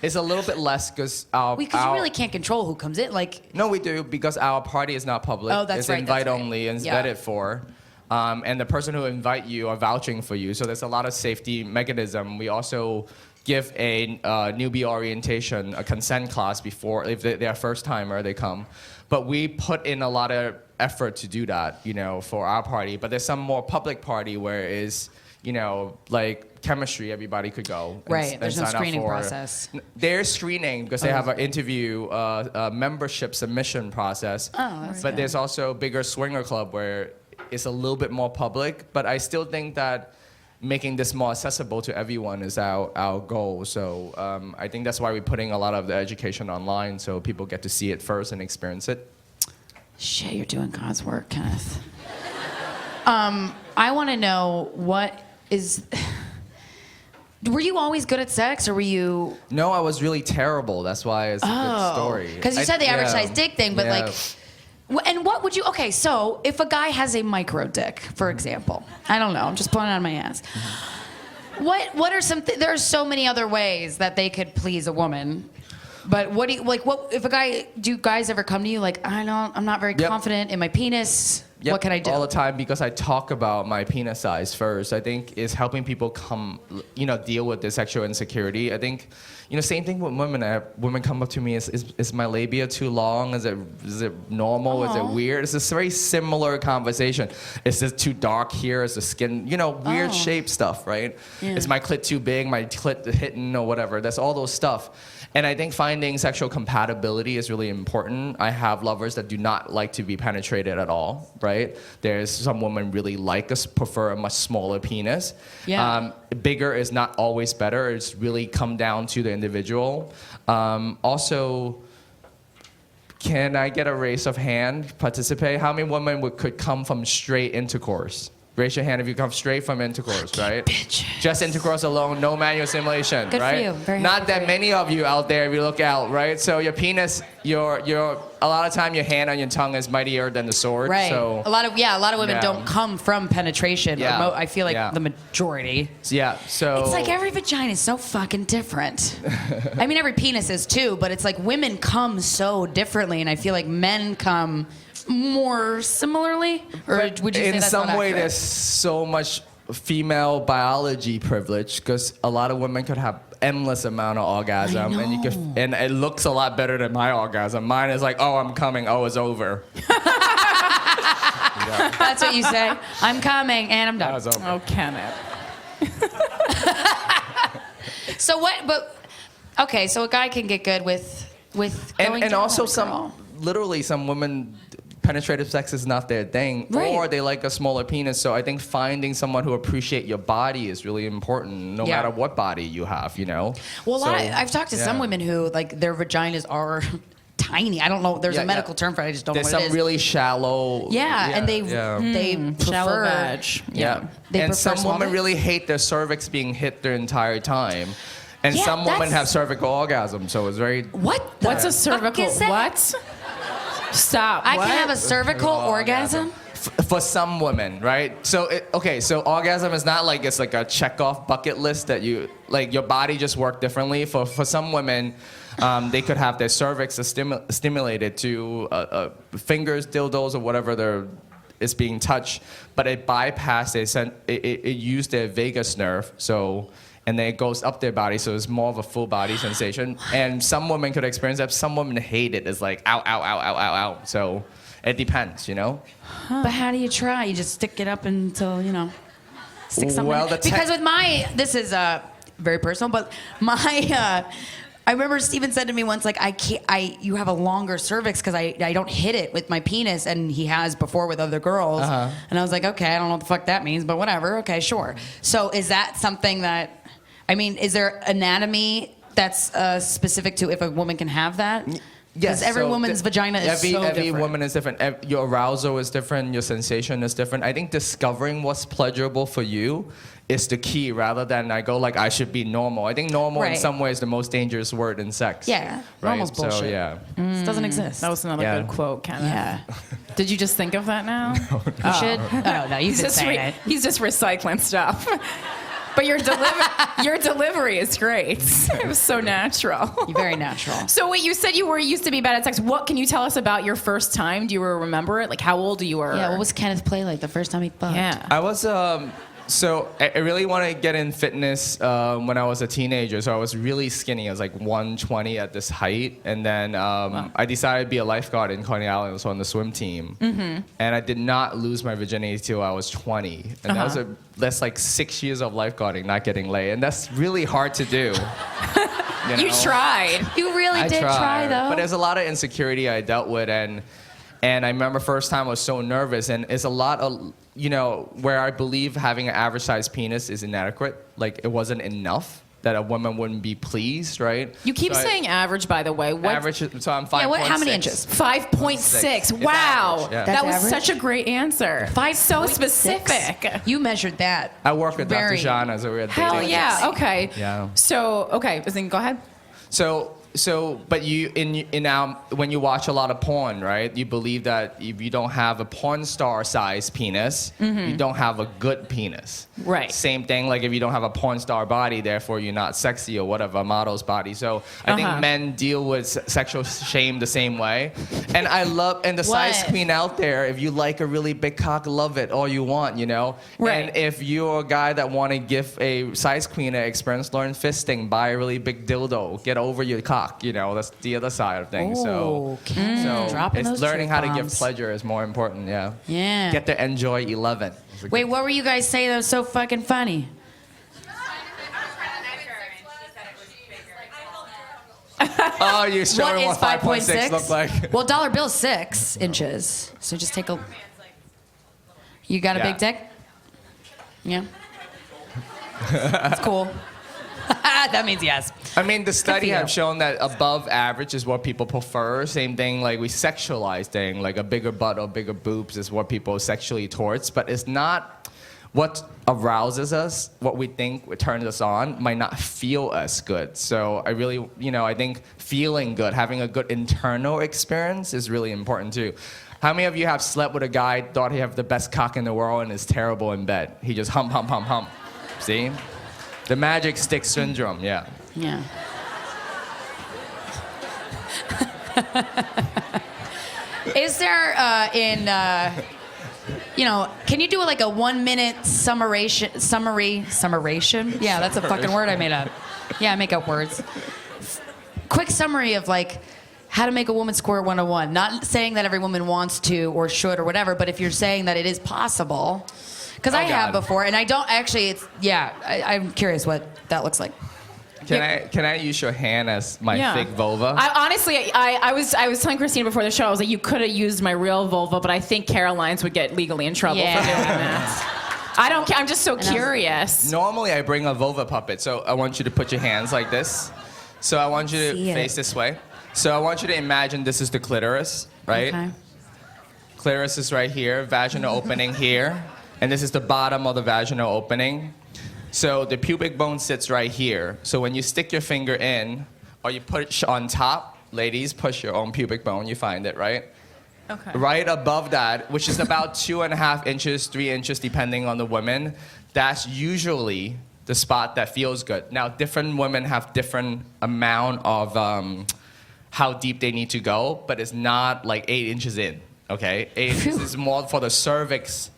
It's a little bit less because Because you really can't control who comes in. Like, No, we do, because our party is not public. Oh, that's it's right, invite that's right. only and it's Yeah. vetted for. And the person who invite you are vouching for you. So there's a lot of safety mechanism. We also give a newbie orientation, a consent class before, if they're a first timer, they come. But we put in a lot of effort to do that, you know, for our party. But there's some more public party where it's, you know, like chemistry, everybody could go. Right, there's no sign up screening for- process. They're screening because they have an interview, membership submission process. Oh, that's But there's also bigger swinger club where it's a little bit more public. But I still think that making this more accessible to everyone is our goal. So I think that's why we're putting a lot of the education online so people get to see it first and experience it. shit, you're doing God's work, Kenneth. I want to know what is. Were you always good at sex, or were you? No, I was really terrible. That's why it's a good story. Because you said the average yeah. size dick thing, but Yeah. and what would you? Okay, so if a guy has a micro dick, for example, I don't know, I'm just pulling it out of my ass. What are some? There are so many other ways that they could please a woman. But what do you like? What if a guy? Do guys ever come to you like, I'm not very Yep. confident in my penis. Yep, What can I do? all the time, because I talk about my penis size first. I think is helping people deal with their sexual insecurity. I think, same thing with women. Women come up to me, is my labia too long? Is it normal? Is it weird? It's this very similar conversation. Is it too dark here? Is the skin, weird shape stuff, right? Yeah. Is my clit too big? My clit hitting or whatever? That's all those stuff. And I think finding sexual compatibility is really important. I have lovers that do not like to be penetrated at all, right? There's some women really prefer a much smaller penis. Yeah. Bigger is not always better. It's really come down to the individual. Also, can I get a raise of hand, participate? How many women could come from straight intercourse? Raise your hand if you come straight from intercourse, right? Just intercourse alone, no manual stimulation, Good for right? you. Very Not happy that for you. many of you out there, if you look out, right? So your penis, your a lot of time your hand on your tongue is mightier than the sword. Right. So a lot of women Yeah. don't come from penetration. Yeah. I feel like Yeah. the majority. yeah, so It's like every vagina is so fucking different. I mean, every penis is too, but it's like women come so differently, and I feel like men come more similarly. Or But would you say in that's some not way accurate? there's so much female biology privilege because a lot of women could have endless amount of orgasm and you could and it looks a lot better than my orgasm. Mine is like, oh, I'm coming, oh, it's over. That's what you say. I'm coming and I'm done. It's over. Oh, Kenneth. So what? But okay, so a guy can get good with going And down also on a girl. literally some women penetrative sex is not their thing Right. or they like a smaller penis, so I think finding someone who appreciate your body is really important no Yeah. matter what body you have, you know. Well, So, I've talked to some yeah. women who like their vaginas are tiny. I don't know. There's Yeah, a medical yeah. term for it. I just don't There's know what some it is. really shallow Yeah, and they Shallow prefer vag. Yeah. They and prefer some small women dicks? really hate their cervix being hit their entire time. And Yeah, some women that's- have cervical orgasm, so it's very What? the What's a fuck cervical? is that? What? Stop. I what? can have a cervical orgasm. for some women, right? So so orgasm is not like it's like a check off bucket list that you like your body just work differently. For some women, they could have their cervix stimulated to fingers, dildos, or whatever is being touched, but it bypassed it used their vagus nerve, so. And then it goes up their body, so it's more of a full body sensation. And some women could experience that. Some women hate it. It's like, ow, ow, ow, ow, ow, ow. So it depends, you know? But how do you try? You just stick it up until stick something. Well, in. Because with this is very personal, but my. I remember Steven said to me once, like, you have a longer cervix because I don't hit it with my penis, and he has before with other girls. And I was like, okay, I don't know what the fuck that means, but whatever. Okay, sure. So is that something that, is there anatomy that's specific to if a woman can have that? Because every so woman's vagina is every different. woman is different. Your arousal is different. Your sensation is different. I think discovering what's pleasurable for you is the key, rather than I should be normal. I think normal in Right. some ways is the most dangerous word in sex. Yeah, right? normal's bullshit. So yeah, This doesn't exist. That was another Yeah. good quote, Kenneth. Yeah. Did you just think of that now? You should? Oh, no, you've He's been just, saying it. he's just recycling stuff. But your delivery is great. It was so natural. You're very natural. So wait, you said you used to be bad at sex. What can you tell us about your first time? Do you remember it? Like how old you were? Yeah, what was Kenneth Play like the first time he fucked? Yeah. I was so I really wanted to get in fitness when I was a teenager. So I was really skinny. I was like 120 at this height, and then I decided to be a lifeguard in Coney Island. I was on the swim team, and I did not lose my virginity till I was 20, and that's like 6 years of lifeguarding, not getting laid, and that's really hard to do. You tried. You really I did tried, try, though. but there's a lot of insecurity I dealt with, and I remember first time I was so nervous, and it's a lot of where I believe having an average sized penis is inadequate. Like it wasn't enough that a woman wouldn't be pleased, right? You keep So saying average, by the way. What? average. So I'm 5. Yeah, how many inches? 5.6. It's Wow. average, yeah. That That's was average? such a great answer. 5 So specific. You measured that. I work with Very- Dr. Shana, so we're dating. Hell yeah. Okay. Yeah. So, okay. Then go ahead. So, but you when you watch a lot of porn, right? You believe that if you don't have a porn star size penis, you don't have a good penis. Right. Same thing, like if you don't have a porn star body, therefore you're not sexy or whatever, a model's body. So I think men deal with sexual shame the same way. And the size What? queen out there, if you like a really big cock, love it all you want, Right. And if you're a guy that want to give a size queen an experience, learn fisting, buy a really big dildo, get over your cock. That's the other side of things. So Dropping it's those learning truth how to give bombs. pleasure is more important. Yeah. Yeah. Get to enjoy 11. Wait, what were you guys saying that was so fucking funny? Oh, you're What showing is what 5.6 look like. Well, dollar bill's 6 inches. So just take a. You got a Yeah. big dick? Yeah. That's cool. That means yes. I mean, the study you. have shown that above average is what people prefer. Same thing, like we sexualize thing, like a bigger butt or bigger boobs is what people sexually towards. But it's not. what arouses us, what we think turns us on, might not feel as good. So I really, I think feeling good, having a good internal experience is really important too. How many of you have slept with a guy, thought he had the best cock in the world, and is terrible in bed? He just hump, hump, hump, hump. See? The magic stick syndrome, yeah. Yeah. Is there can you do like a 1 minute summary? Yeah, that's a fucking word I made up. Yeah, I make up words. Quick summary of like how to make a woman squirt 101. Not saying that every woman wants to or should or whatever, but if you're saying that it is possible, because I have before, and I don't actually. I'm curious what that looks like. Can I use your hand as my fake vulva? I was telling Christina before the show, I was like, you could have used my real vulva, but I think Caroline's would get legally in trouble for doing that. I don't care. I'm just so curious. Normally, I bring a vulva puppet, so I want you to put your hands like this. So I want you to face this way. So I want you to imagine this is the clitoris, right? Okay. Clitoris is right here, vaginal opening here, and this is the bottom of the vaginal opening. So the pubic bone sits right here. So when you stick your finger in, or you push on top, ladies, push your own pubic bone, you find it, right? Okay. Right above that, which is about 2.5 inches, 3 inches, depending on the woman, that's usually the spot that feels good. Now, different women have different amount of how deep they need to go, but it's not like 8 inches in, okay? 8 inches is more for the cervix.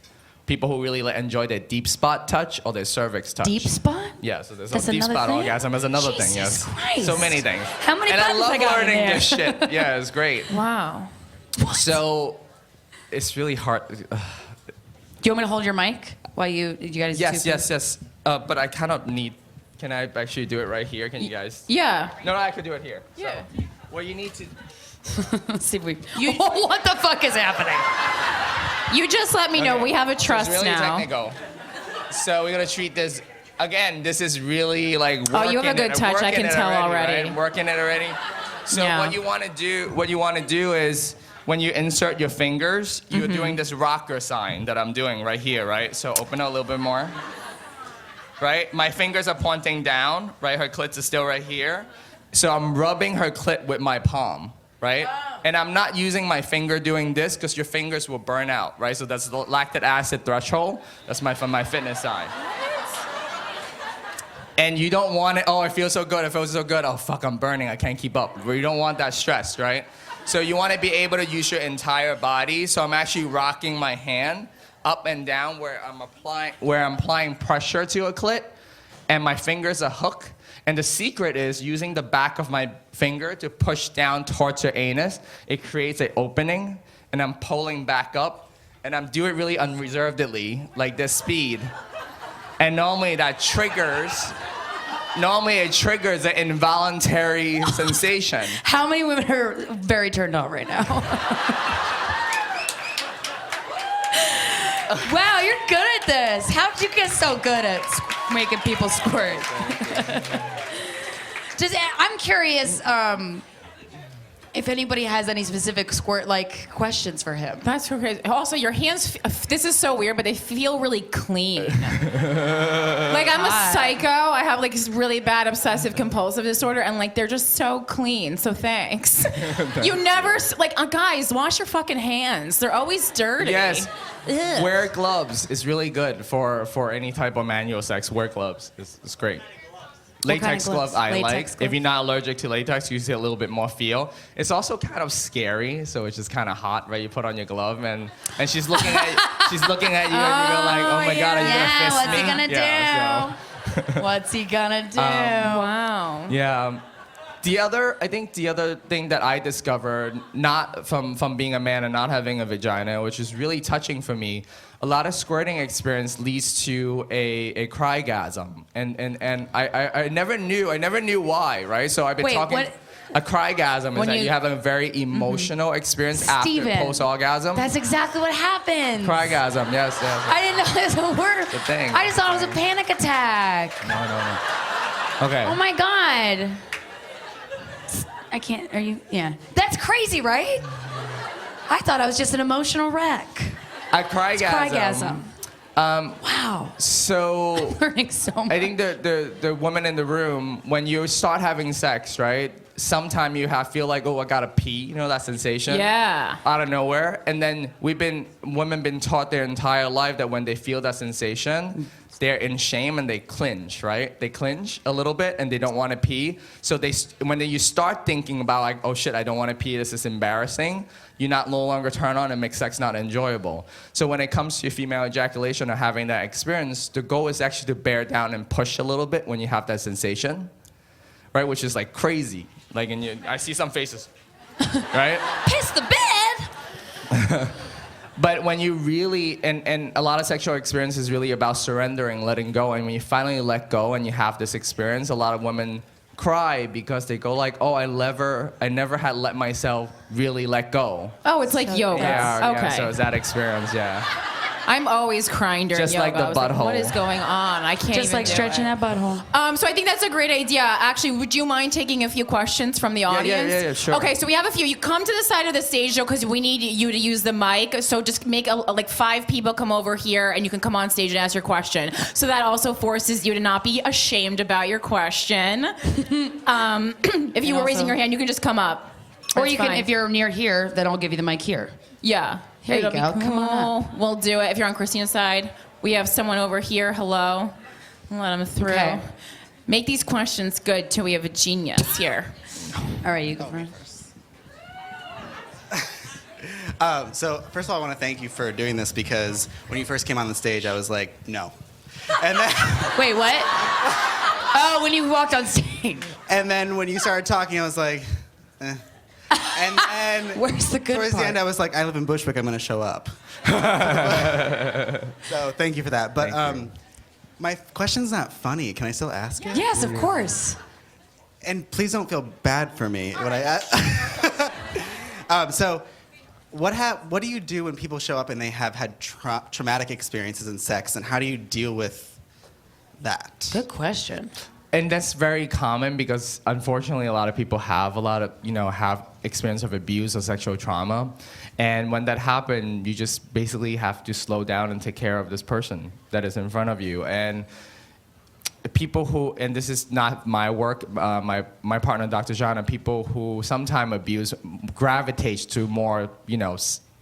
People who really enjoy their deep spot touch or their cervix touch. Deep spot? Yeah, so there's That's a deep another spot thing? orgasm. There's another thing, Jesus yes. Christ. So many things. How many and I buttons love I got in learning there? this shit. Yeah, it's great. Wow. So it's really hard. Do you want me to hold your mic while you guys? Yes. But I kind of need. Can I actually do it right here? Can you guys? Yeah. No, I could do it here. Yeah. So, well, you need to. Let's see if we. What the fuck is happening? You just let me know. Okay. We have a trust it's really now. technical. So we're gonna treat this. Again, this is really like working. Oh, you have a good touch. I can tell already. Right? Working it already. So Yeah. what you want to do is when you insert your fingers, you're doing this rocker sign that I'm doing right here, right? So open it a little bit more. Right? My fingers are pointing down, right? Her clit is still right here. So I'm rubbing her clit with my palm, right? And I'm not using my finger doing this because your fingers will burn out, right? So that's the lactic acid threshold. That's from my fitness side. And you don't want it, oh, it feels so good, it feels so good. Oh, fuck, I'm burning, I can't keep up. You don't want that stress, right? So you want to be able to use your entire body. So I'm actually rocking my hand up and down where I'm applying pressure to a clit, and my finger's a hook. And the secret is using the back of my finger to push down towards your anus. It creates an opening, and I'm pulling back up, and I'm doing it really unreservedly, like this speed. And normally it triggers an involuntary sensation. How many women are very turned on right now? Wow, you're good at this. How did you get so good at making people squirt? I'm curious if anybody has any specific squirt-like questions for him. That's so crazy. Also, your hands, this is so weird, but they feel really clean. Like, I'm a psycho. I have, like, this really bad obsessive compulsive disorder, and, like, they're just so clean. So thanks. You never, like, guys, wash your fucking hands. They're always dirty. Yes. Ugh. Wear gloves. It's really good for any type of manual sex. Wear gloves. It's great. Latex kind of glove gloves? I Latex like. gloves? If you're not allergic to latex, you see a little bit more feel. It's also kind of scary, so it's just kind of hot, right? You put on your glove and she's looking at you and you're like, oh my god, are you gonna fist what's me? he gonna do? Yeah, What's he gonna do? Wow. yeah. The other thing that I discovered, not from being a man and not having a vagina, which is really touching for me, a lot of squirting experience leads to a crygasm, and I never knew why, right? So I've been talking. What? A crygasm is that you have a very emotional experience after post-orgasm. That's exactly what happens. Crygasm, yes. I didn't know it was a word. The thing. I just thought it was a panic attack. No. Okay. Oh my god. I can't. Are you? Yeah. That's crazy, right? I thought I was just an emotional wreck. A crygasm. Wow. So Learning so much. I think the woman in the room, when you start having sex, right? Sometime you feel like, oh, I gotta pee. You know that sensation? Yeah. Out of nowhere. And then women been taught their entire life that when they feel that sensation, they're in shame and they clinch, right? They clinch a little bit and they don't want to pee. So you start thinking about like, oh shit, I don't want to pee, this is embarrassing, you no longer turn on and make sex not enjoyable. So when it comes to female ejaculation or having that experience, the goal is actually to bear down and push a little bit when you have that sensation, right? Which is like crazy. Like, I see some faces, right? Piss the bed. But when you really, and a lot of sexual experience is really about surrendering, letting go. And when you finally let go and you have this experience, a lot of women cry because they go like, oh, I never had let myself really let go. Oh, it's like yoga. Yeah, Okay. yeah, so it's that experience, yeah. I'm always crying during Just yoga. like the I was like, butthole. what is going on? I can't Just even like do stretching it. that butthole. So I think that's a great idea. Actually, would you mind taking a few questions from the audience? yeah, sure. Okay, so we have a few. You come to the side of the stage, though, because we need you to use the mic. So just make like 5 people come over here, and you can come on stage and ask your question. So that also forces you to not be ashamed about your question. If you were raising your hand, you can just come up. Or That's you can, fine. if you're near here, then I'll give you the mic here. Yeah. Here you It'll go. be Come on cool. We'll do it. If you're on Christina's side, we have someone over here. Hello. Let them through. Okay. Make these questions good till we have a genius here. All right, you go first. So first of all, I want to thank you for doing this because when you first came on the stage, I was like, no. And then, Wait, what? Oh, when you walked on stage. and then when you started talking, I was like, eh. And then Where's the good towards part? the end, I was like, I live in Bushwick, I'm going to show up. So thank you for that. But my question's not funny. Can I still ask it? Yes, of course. And please don't feel bad for me when I ask. So what do you do when people show up and they have had traumatic experiences in sex, and how do you deal with that? Good question. And that's very common because unfortunately a lot of people have have experience of abuse or sexual trauma. And when that happens, you just basically have to slow down and take care of this person that is in front of you. And people who, and this is not my work, my partner, Dr. Jana, people who sometimes abuse gravitates to more,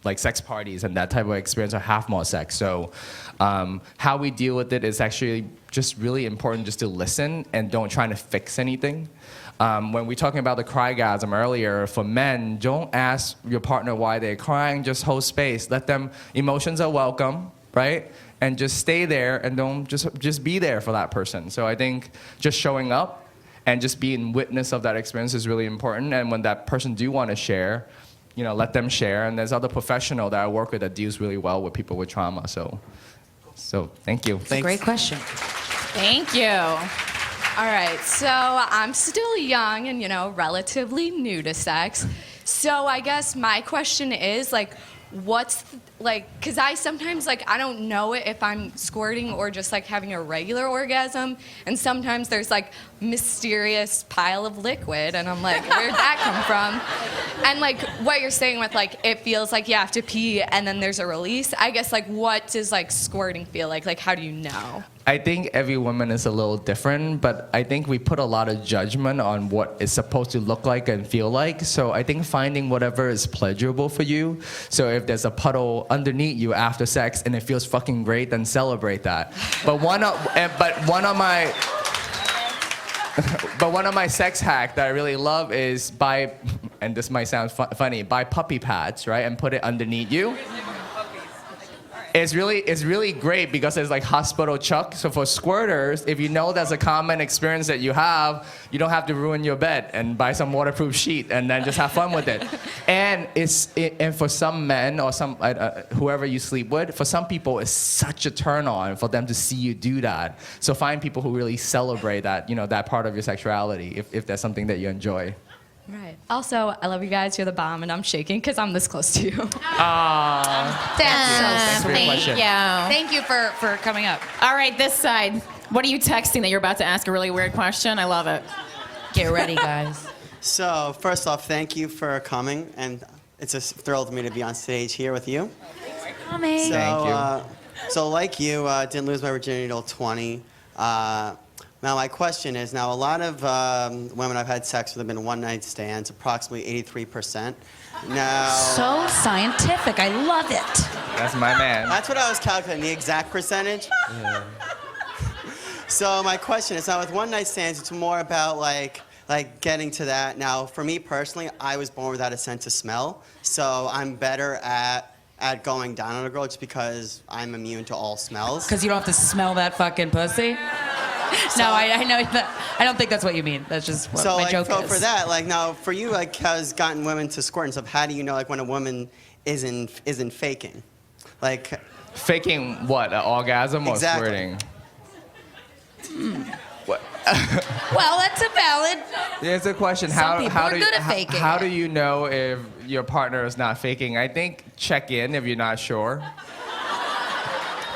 like sex parties and that type of experience or have more sex. So how we deal with it is actually just really important just to listen and don't try to fix anything. When we're talking about the crygasm earlier, for men, don't ask your partner why they're crying, just hold space. Let them, emotions are welcome, right? And just stay there and don't just be there for that person. So I think just showing up and just being witness of that experience is really important. And when that person do want to share, let them share. And there's other professional that I work with that deals really well with people with trauma. So thank you. It's a great question. Thank you. All right, so I'm still young and, relatively new to sex. So I guess my question is, because I sometimes, I don't know if I'm squirting or just, having a regular orgasm. And sometimes there's, mysterious pile of liquid. And I'm like, where'd that come from? And, what you're saying with, it feels like you have to pee and then there's a release. I guess, what does, squirting feel like? How do you know? I think every woman is a little different, but I think we put a lot of judgment on what it's supposed to look like and feel like. So I think finding whatever is pleasurable for you. So if there's a puddle underneath you after sex and it feels fucking great, then celebrate that. But one of my sex hack that I really love is buy, and this might sound funny, buy puppy pads, right, and put it underneath you. It's really great because it's like hospital chuck. So for squirters, if you know that's a common experience that you have, you don't have to ruin your bed and buy some waterproof sheet and then just have fun with it. And and for some men or some whoever you sleep with, for some people it's such a turn on for them to see you do that. So find people who really celebrate that, that part of your sexuality if that's something that you enjoy. Right. Also, I love you guys. You're the bomb, and I'm shaking because I'm this close to you. Aww. That's so Thank sweet. you. Thank you for coming up. All right, this side. What are you texting that you're about to ask a really weird question? I love it. Get ready, guys. So, first off, thank you for coming, and it's a thrill to me to be on stage here with you. Coming. So, Thank you. So like you, didn't lose my virginity till 20. Now my question is, now a lot of women I've had sex with have been one-night stands, approximately 83%. Now, So scientific. I love it. That's my man. that's what I was calculating, the exact percentage. So my question is, now with one-night stands, it's more about like getting to that. Now, for me personally, I was born without a sense of smell, so I'm better at going down on a girl just because I'm immune to all smells. Because you don't have to smell that fucking pussy? No, I know that. I don't think that's what you mean. That's just what So my like, joke so is. for that, like now for you, like has gotten women to squirt and stuff. How do you know like when a woman isn't faking? Like Faking what? An orgasm or Exactly. squirting? What? Well, that's a valid. There's a question. Some people are good at faking how it. do you know if your partner is not faking? I think check in if you're not sure.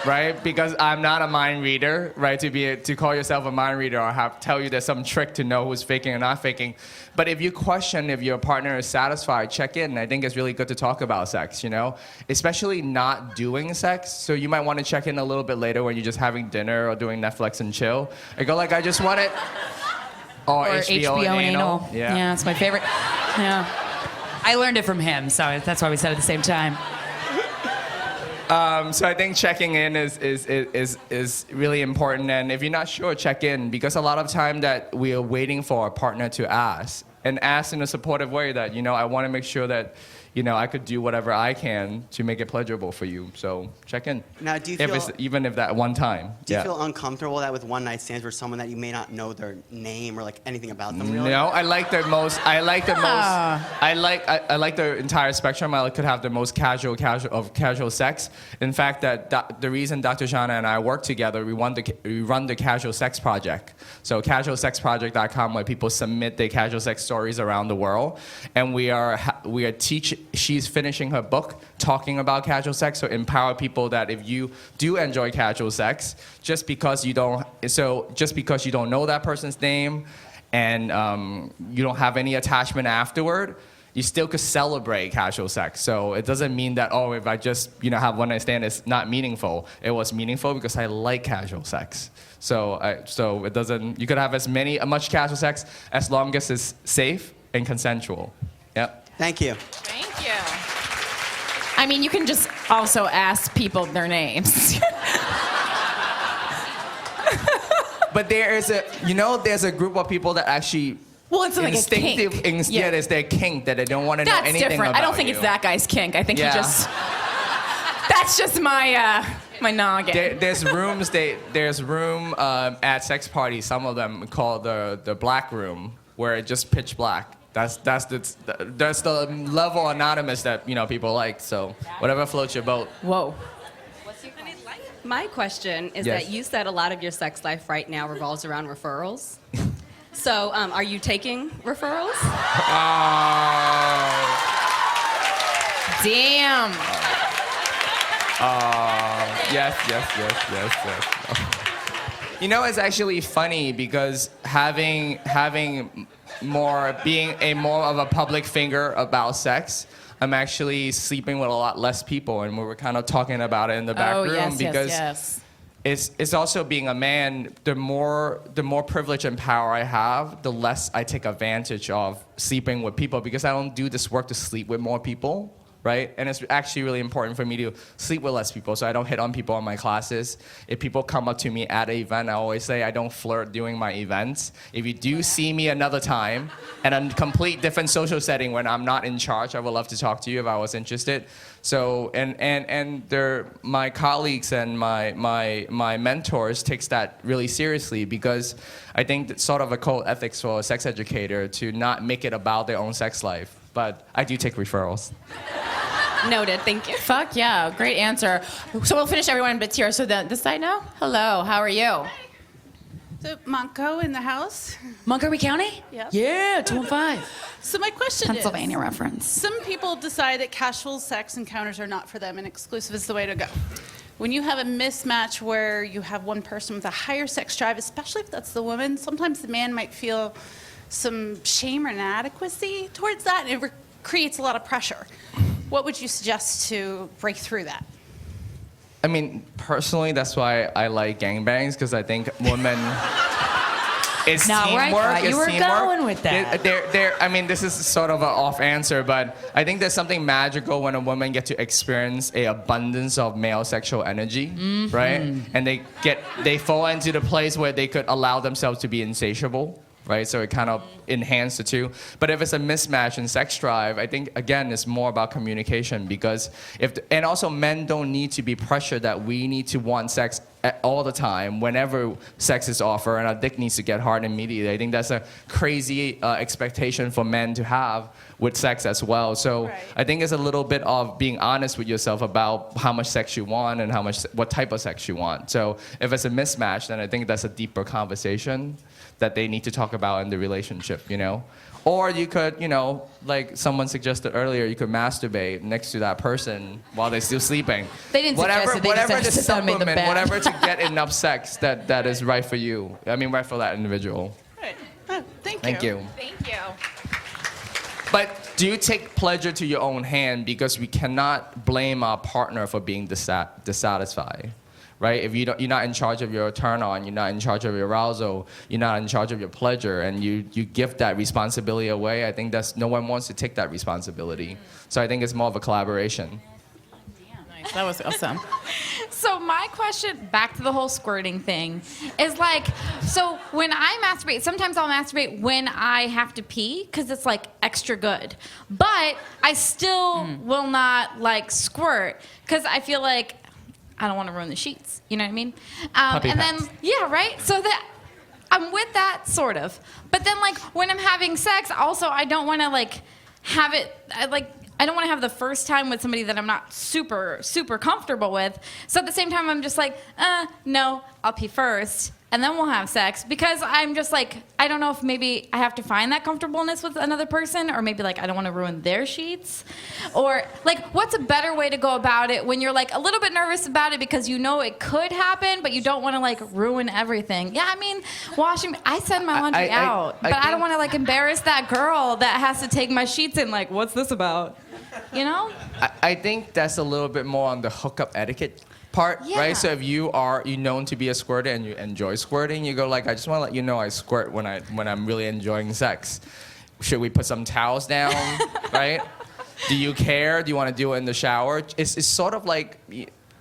Right? Because I'm not a mind reader, right? To call yourself a mind reader or tell you there's some trick to know who's faking or not faking. But if you question if your partner is satisfied, check in. I think it's really good to talk about sex, you know? Especially not doing sex. So you might want to check in a little bit later when you're just having dinner or doing Netflix and chill. I go like, I just want it. Or HBO and anal. Yeah, it's my favorite. Yeah. I learned it from him, so that's why we said it at the same time. So I think checking in is really important, and if you're not sure, check in, because a lot of time that we are waiting for a partner to ask, and ask in a supportive way that, you know, I want to make sure that, you know, I could do whatever I can to make it pleasurable for you. So check in. now, do you Even if that one time. do you feel uncomfortable that with one-night stands with someone that you may not know their name or like anything about them really? No, I like the entire spectrum. I could have the most casual sex. In fact, the reason Dr. Jana and I work together, we run the Casual Sex Project. So casualsexproject.com, where people submit their casual sex stories around the world, and we are teaching. She's finishing her book talking about casual sex, so empower people that if you do enjoy casual sex, just because you don't know that person's name, and you don't have any attachment afterward, you still could celebrate casual sex. So it doesn't mean that, oh, if I just have one night stand, it's not meaningful. It was meaningful because I like casual sex. So it doesn't. You could have as much casual sex as long as it's safe and consensual. Yep. Thank you. Thank you. I mean, you can just also ask people their names. But there's a group of people that actually. Well, it's like a kink. Yeah, it's their kink that they don't want to know That's anything different. about I don't think you. it's that guy's kink. I think Yeah. he just. That's just my noggin. There's room at sex parties. Some of them called the black room, where it's just pitch black. That's the level anonymous that people like. So whatever floats your boat. Whoa. My question is Yes. that you said a lot of your sex life right now revolves around referrals. So are you taking referrals? Damn. Yes. It's actually funny because being more of a public figure about sex, I'm actually sleeping with a lot less people, and we were kind of talking about it in the back room because yes. it's also being a man. The more privilege and power I have, the less I take advantage of sleeping with people, because I don't do this work to sleep with more people. Right? And it's actually really important for me to sleep with less people so I don't hit on people in my classes. If people come up to me at an event, I always say I don't flirt during my events. If you do see me another time in a complete different social setting when I'm not in charge, I would love to talk to you if I was interested. So, and my colleagues and my mentors takes that really seriously, because I think it's sort of a code ethics for a sex educator to not make it about their own sex life. But I do take referrals. Noted, thank you. Fuck yeah, great answer. So we'll finish everyone in bits here. So this side now? Hello, how are you? So Montco in the house. Montgomery County? Yep. Yeah, 215. So my question Pennsylvania is, reference. some people decide that casual sex encounters are not for them and exclusive is the way to go. When you have a mismatch where you have one person with a higher sex drive, especially if that's the woman, sometimes the man might feel some shame or inadequacy towards that, and it creates a lot of pressure. What would you suggest to break through that? I mean, personally, that's why I like gangbangs, because I think women. It's No, where I teamwork. thought you It's were teamwork. going with that. I mean, this is sort of an off answer, but I think there's something magical when a woman get to experience a abundance of male sexual energy, right? And they fall into the place where they could allow themselves to be insatiable, right? So it kind of enhances the two. But if it's a mismatch in sex drive, I think, again, it's more about communication, because and also men don't need to be pressured that we need to want sex all the time whenever sex is offered, and our dick needs to get hard immediately. I think that's a crazy expectation for men to have with sex as well. So I think it's a little bit of being honest with yourself about how much sex you want and what type of sex you want. So if it's a mismatch, then I think that's a deeper conversation that they need to talk about in the relationship, you know? Or you could, you know, like someone suggested earlier, you could masturbate next to that person while they're still sleeping. They didn't suggest it, they just whatever the suggested them in the supplement, bed. whatever to get enough sex that is right for you. I mean, right for that individual. Right. Oh, thank you. Thank you. But do you take pleasure to your own hand? Because we cannot blame our partner for being dissatisfied. Right? If you're not in charge of your turn on, you're not in charge of your arousal, you're not in charge of your pleasure, and you give that responsibility away, I think no one wants to take that responsibility. So I think it's more of a collaboration. Nice. That was awesome. So my question, back to the whole squirting thing, is like, so when I masturbate, sometimes I'll masturbate when I have to pee because it's like extra good. But I still will not like squirt because I feel like I don't want to ruin the sheets. You know what I mean? And then, yeah, right? So that I'm with that, sort of. But then, like, when I'm having sex, also, I don't want to, like, have it, I don't want to have the first time with somebody that I'm not super, super comfortable with. So at the same time, I'm just like, no, I'll pee first, and then we'll have sex. Because I'm just like, I don't know if maybe I have to find that comfortableness with another person, or maybe, like, I don't want to ruin their sheets. Or, like, what's a better way to go about it when you're, like, a little bit nervous about it because you know it could happen, but you don't want to, like, ruin everything? Yeah, I mean, I send my laundry out, but I don't want to, like, embarrass that girl that has to take my sheets in, like, what's this about? You know? I think that's a little bit more on the hookup etiquette part, right? So if you're known to be a squirter and you enjoy squirting, you go like, I just want to let you know I squirt when I'm really enjoying sex. Should we put some towels down, right? Do you care? Do you want to do it in the shower? It's sort of like,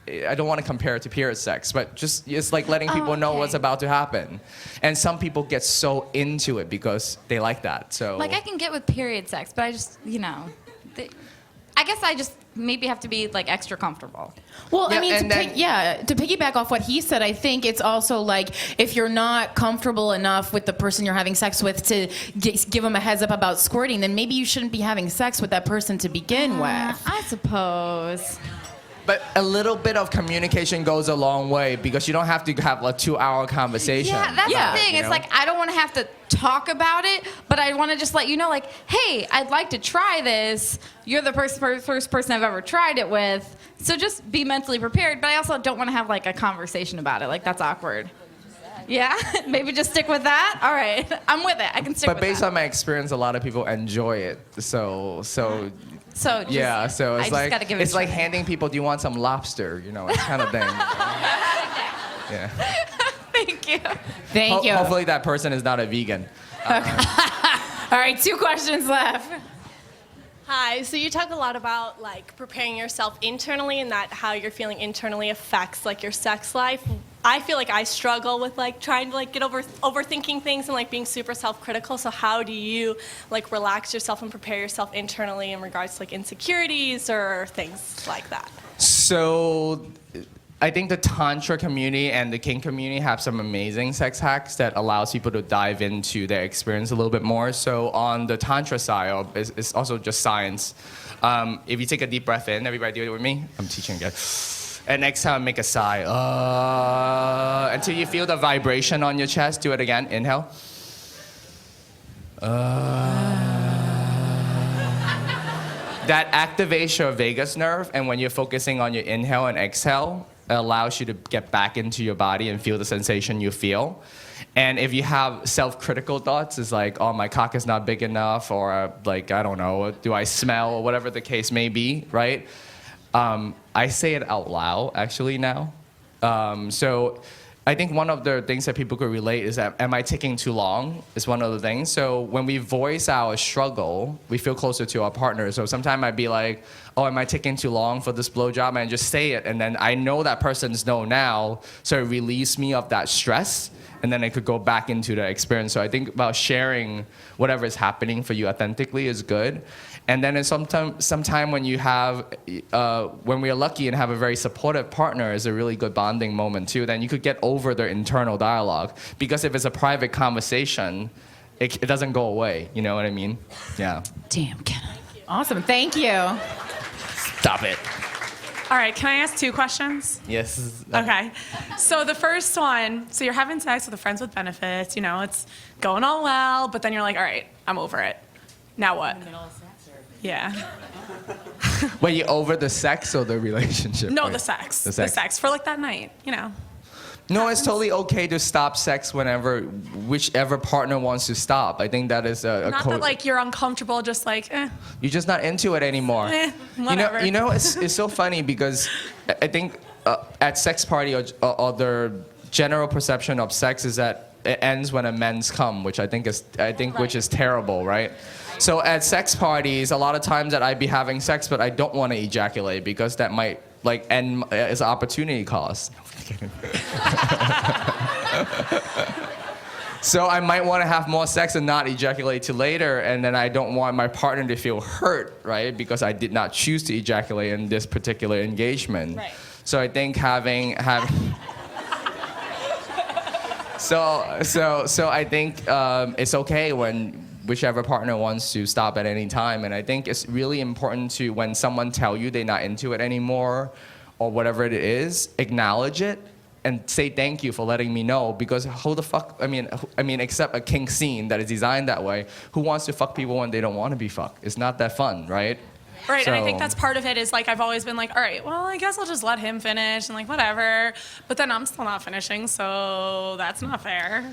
I don't want to compare it to period sex, but just it's like letting people know what's about to happen. And some people get so into it because they like that. So like I can get with period sex, but I just, you know, I guess I just maybe have to be like extra comfortable. Well, I mean, to piggyback off what he said, I think it's also like if you're not comfortable enough with the person you're having sex with to give them a heads up about squirting, then maybe you shouldn't be having sex with that person to begin with. I suppose. But a little bit of communication goes a long way because you don't have to have a 2-hour conversation. Yeah, that's the thing. It's like I don't want to have to talk about it, but I want to just let you know, like, hey, I'd like to try this. You're the first person I've ever tried it with. So just be mentally prepared. But I also don't want to have like a conversation about it. Like that's awkward. Yeah, maybe just stick with that. All right, I'm with it. I can stick with that. But based on my experience, a lot of people enjoy it. So just, yeah, so it's like give it it's like handing people, do you want some lobster? You know, that kind of thing. Yeah. Thank you. Thank you. Hopefully that person is not a vegan. All right, 2 questions left. Hi. So you talk a lot about like preparing yourself internally and that how you're feeling internally affects like your sex life. I feel like I struggle with like trying to like get over overthinking things and like being super self-critical. So how do you like relax yourself and prepare yourself internally in regards to like insecurities or things like that? So I think the Tantra community and the kink community have some amazing sex hacks that allows people to dive into their experience a little bit more. So on the Tantra side, it's also just science. If you take a deep breath in, everybody do it with me. I'm teaching again. And exhale, make a sigh. Until you feel the vibration on your chest. Do it again. Inhale. That activates your vagus nerve, and when you're focusing on your inhale and exhale, it allows you to get back into your body and feel the sensation you feel. And if you have self-critical thoughts, it's like, oh, my cock is not big enough, or like, I don't know, do I smell, or whatever the case may be, right? I say it out loud actually now. So I think one of the things that people could relate is that, am I taking too long, is one of the things. So when we voice our struggle, we feel closer to our partner. So sometimes I'd be like, oh, am I taking too long for this blowjob? And just say it. And then I know that person's no now, so it relieves me of that stress. And then I could go back into the experience. So I think about sharing whatever is happening for you authentically is good. And then sometime when you have, when we are lucky and have a very supportive partner, is a really good bonding moment too. Then you could get over their internal dialogue. Because if it's a private conversation, it doesn't go away. You know what I mean? Yeah. Damn, Kenna. Awesome, thank you. Stop it. All right, can I ask 2 questions? Yes. Okay. So the first one, so you're having sex with a friends with benefits, you know, it's going all well, but then you're like, all right, I'm over it. Now what? Yeah. Wait, you over the sex or the relationship? No, Right. the sex. The sex. The sex for like that night, you know. No, it's totally okay to stop sex whenever, whichever partner wants to stop. I think that is a Not that like you're uncomfortable, just like, You're just not into it anymore. whatever. You know, it's so funny because I think at sex party or the general perception of sex is that it ends when a men's come, which which is terrible, right? So at sex parties, a lot of times that I'd be having sex, but I don't want to ejaculate because that might like end as opportunity cost. So I might want to have more sex and not ejaculate till later, and then I don't want my partner to feel hurt, right? Because I did not choose to ejaculate in this particular engagement. Right. So I think having so I think it's okay when whichever partner wants to stop at any time, and I think it's really important to, when someone tell you they're not into it anymore or whatever it is, acknowledge it and say thank you for letting me know, because who the fuck, I mean, except a kink scene that is designed that way, who wants to fuck people when they don't want to be fucked? It's not that fun, right? Right, and I think So- that's part of it is like I've always been like, all right, well, I guess I'll just let him finish and like whatever. But then I'm still not finishing, so that's not fair.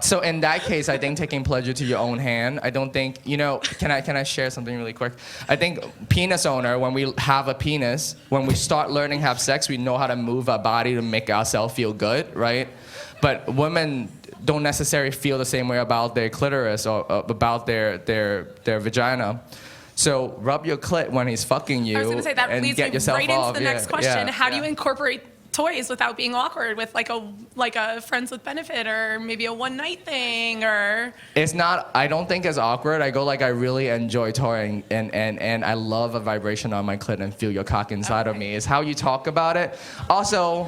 So in that case, I think taking pleasure to your own hand. I don't think, you know, can I share something really quick? I think penis owner, when we have a penis, when we start learning to have sex, we know how to move our body to make ourselves feel good, right? But women don't necessarily feel the same way about their clitoris or about their vagina. So rub your clit when he's fucking you. I was going to say that and leads get me yourself right off. into the next Yeah, question. yeah, How do you yeah. incorporate toys without being awkward with like a friends with benefit or maybe a one night thing or? It's not, I don't think it's awkward. I go like, I really enjoy toying and I love a vibration on my clit and feel your cock inside of me. It's how you talk about it. Also,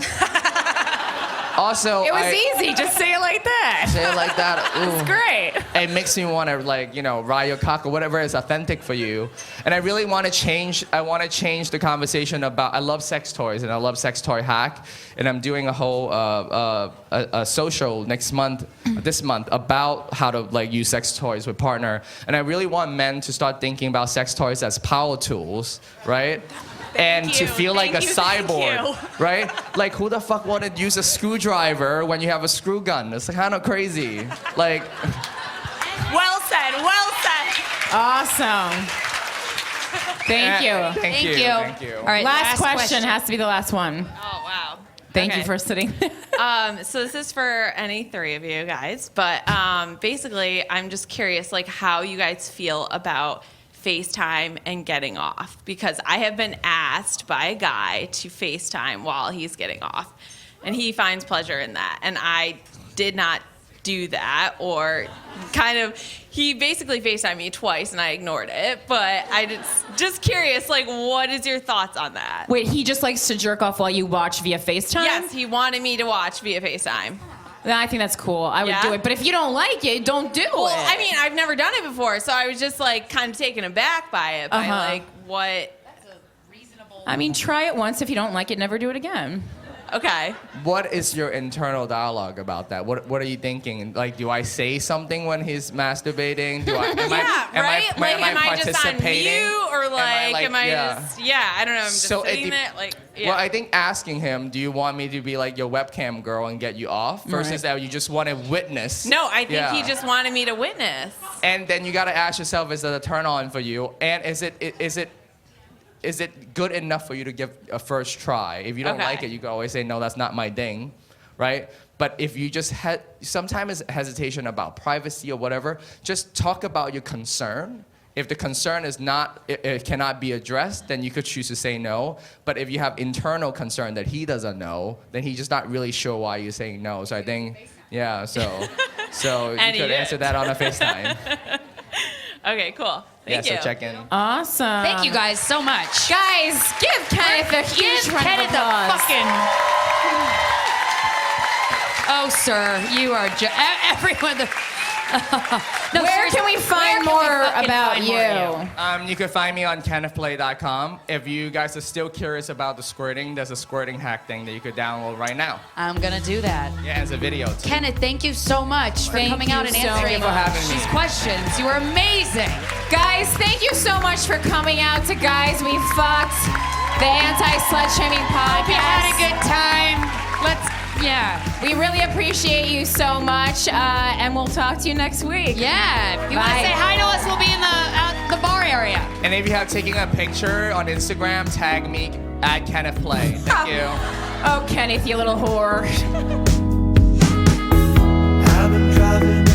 It was easy. Just say it like that. Say it like that. Ooh. It's great. It makes me want to, like, you know, ride your cock or whatever is authentic for you. And I really want to change. I want to change the conversation about. I love sex toys and I love sex toy hack. And I'm doing a whole a social this month about how to like use sex toys with partner. And I really want men to start thinking about sex toys as power tools, right? And to feel like a cyborg, right? Like, who the fuck wanted to use a screwdriver when you have a screw gun? It's kind of crazy. Like, Well said. Well said. Awesome. Thank you. Thank you. Thank you. All right, last question has to be the last one. Oh, wow. Thank you Okay. for sitting. So this is for any 3 of you guys, but basically, I'm just curious, like, how you guys feel about FaceTime and getting off, because I have been asked by a guy to FaceTime while he's getting off, and he finds pleasure in that, and I did not do that, or kind of, he basically FaceTimed me twice and I ignored it, but I just curious, like, what is your thoughts on that? Wait, he just likes to jerk off while you watch via FaceTime? Yes, he wanted me to watch via FaceTime. I think that's cool. I would Yeah? do it. But if you don't like it, don't do Well, it. I mean, I've never done it before, so I was just like kind of taken aback by it. By like what? I mean, try it once. If you don't like it, never do it again. Okay. what is your internal dialogue about that? What are you thinking? Like, do I say something when he's masturbating? Do I? Am I just on mute, or am I yeah. just? Yeah, I don't know. I'm just So it sitting de- there, like. Yeah. Well, I think asking him, do you want me to be like your webcam girl and get you off, versus Right. that you just want to witness? No, I think he Yeah. just wanted me to witness. And then you got to ask yourself, is it a turn on for you? And is it is it good enough for you to give a first try? If you don't Okay. like it, you can always say, no, that's not my thing, right? But if you just sometimes hesitation about privacy or whatever, just talk about your concern. If the concern is not, it cannot be addressed, then you could choose to say no. But if you have internal concern that he doesn't know, then he's just not really sure why you're saying no. So I think, yeah, so you And he could did. answer that on a FaceTime. Okay, cool. Thank you. So check in. Awesome. Thank you guys so much. Guys, give Kenneth a huge Give round Kenneth of a applause. fucking. Oh, sir, you are everyone. No, Where seriously, can we where find can we more fucking about find you? more of You can find me on kennethplay.com. If you guys are still curious about the squirting, there's a squirting hack thing that you could download right now. I'm gonna do that. Yeah, it's a video too. Kenneth, thank you so much for Thank coming you out and so answering much. Thank you for having me. these questions. You were amazing. Guys, thank you so much for coming out to Guys We Fucked, the anti-slut shaming podcast. Hope you had a good time. We really appreciate you so much, and we'll talk to you next week. Yeah. If you want to Bye. say hi to us, we'll be in the bar area. And if you have taken a picture on Instagram, tag me at Kenneth Play. Thank you. Oh, Kenneth, you little whore. I've been driving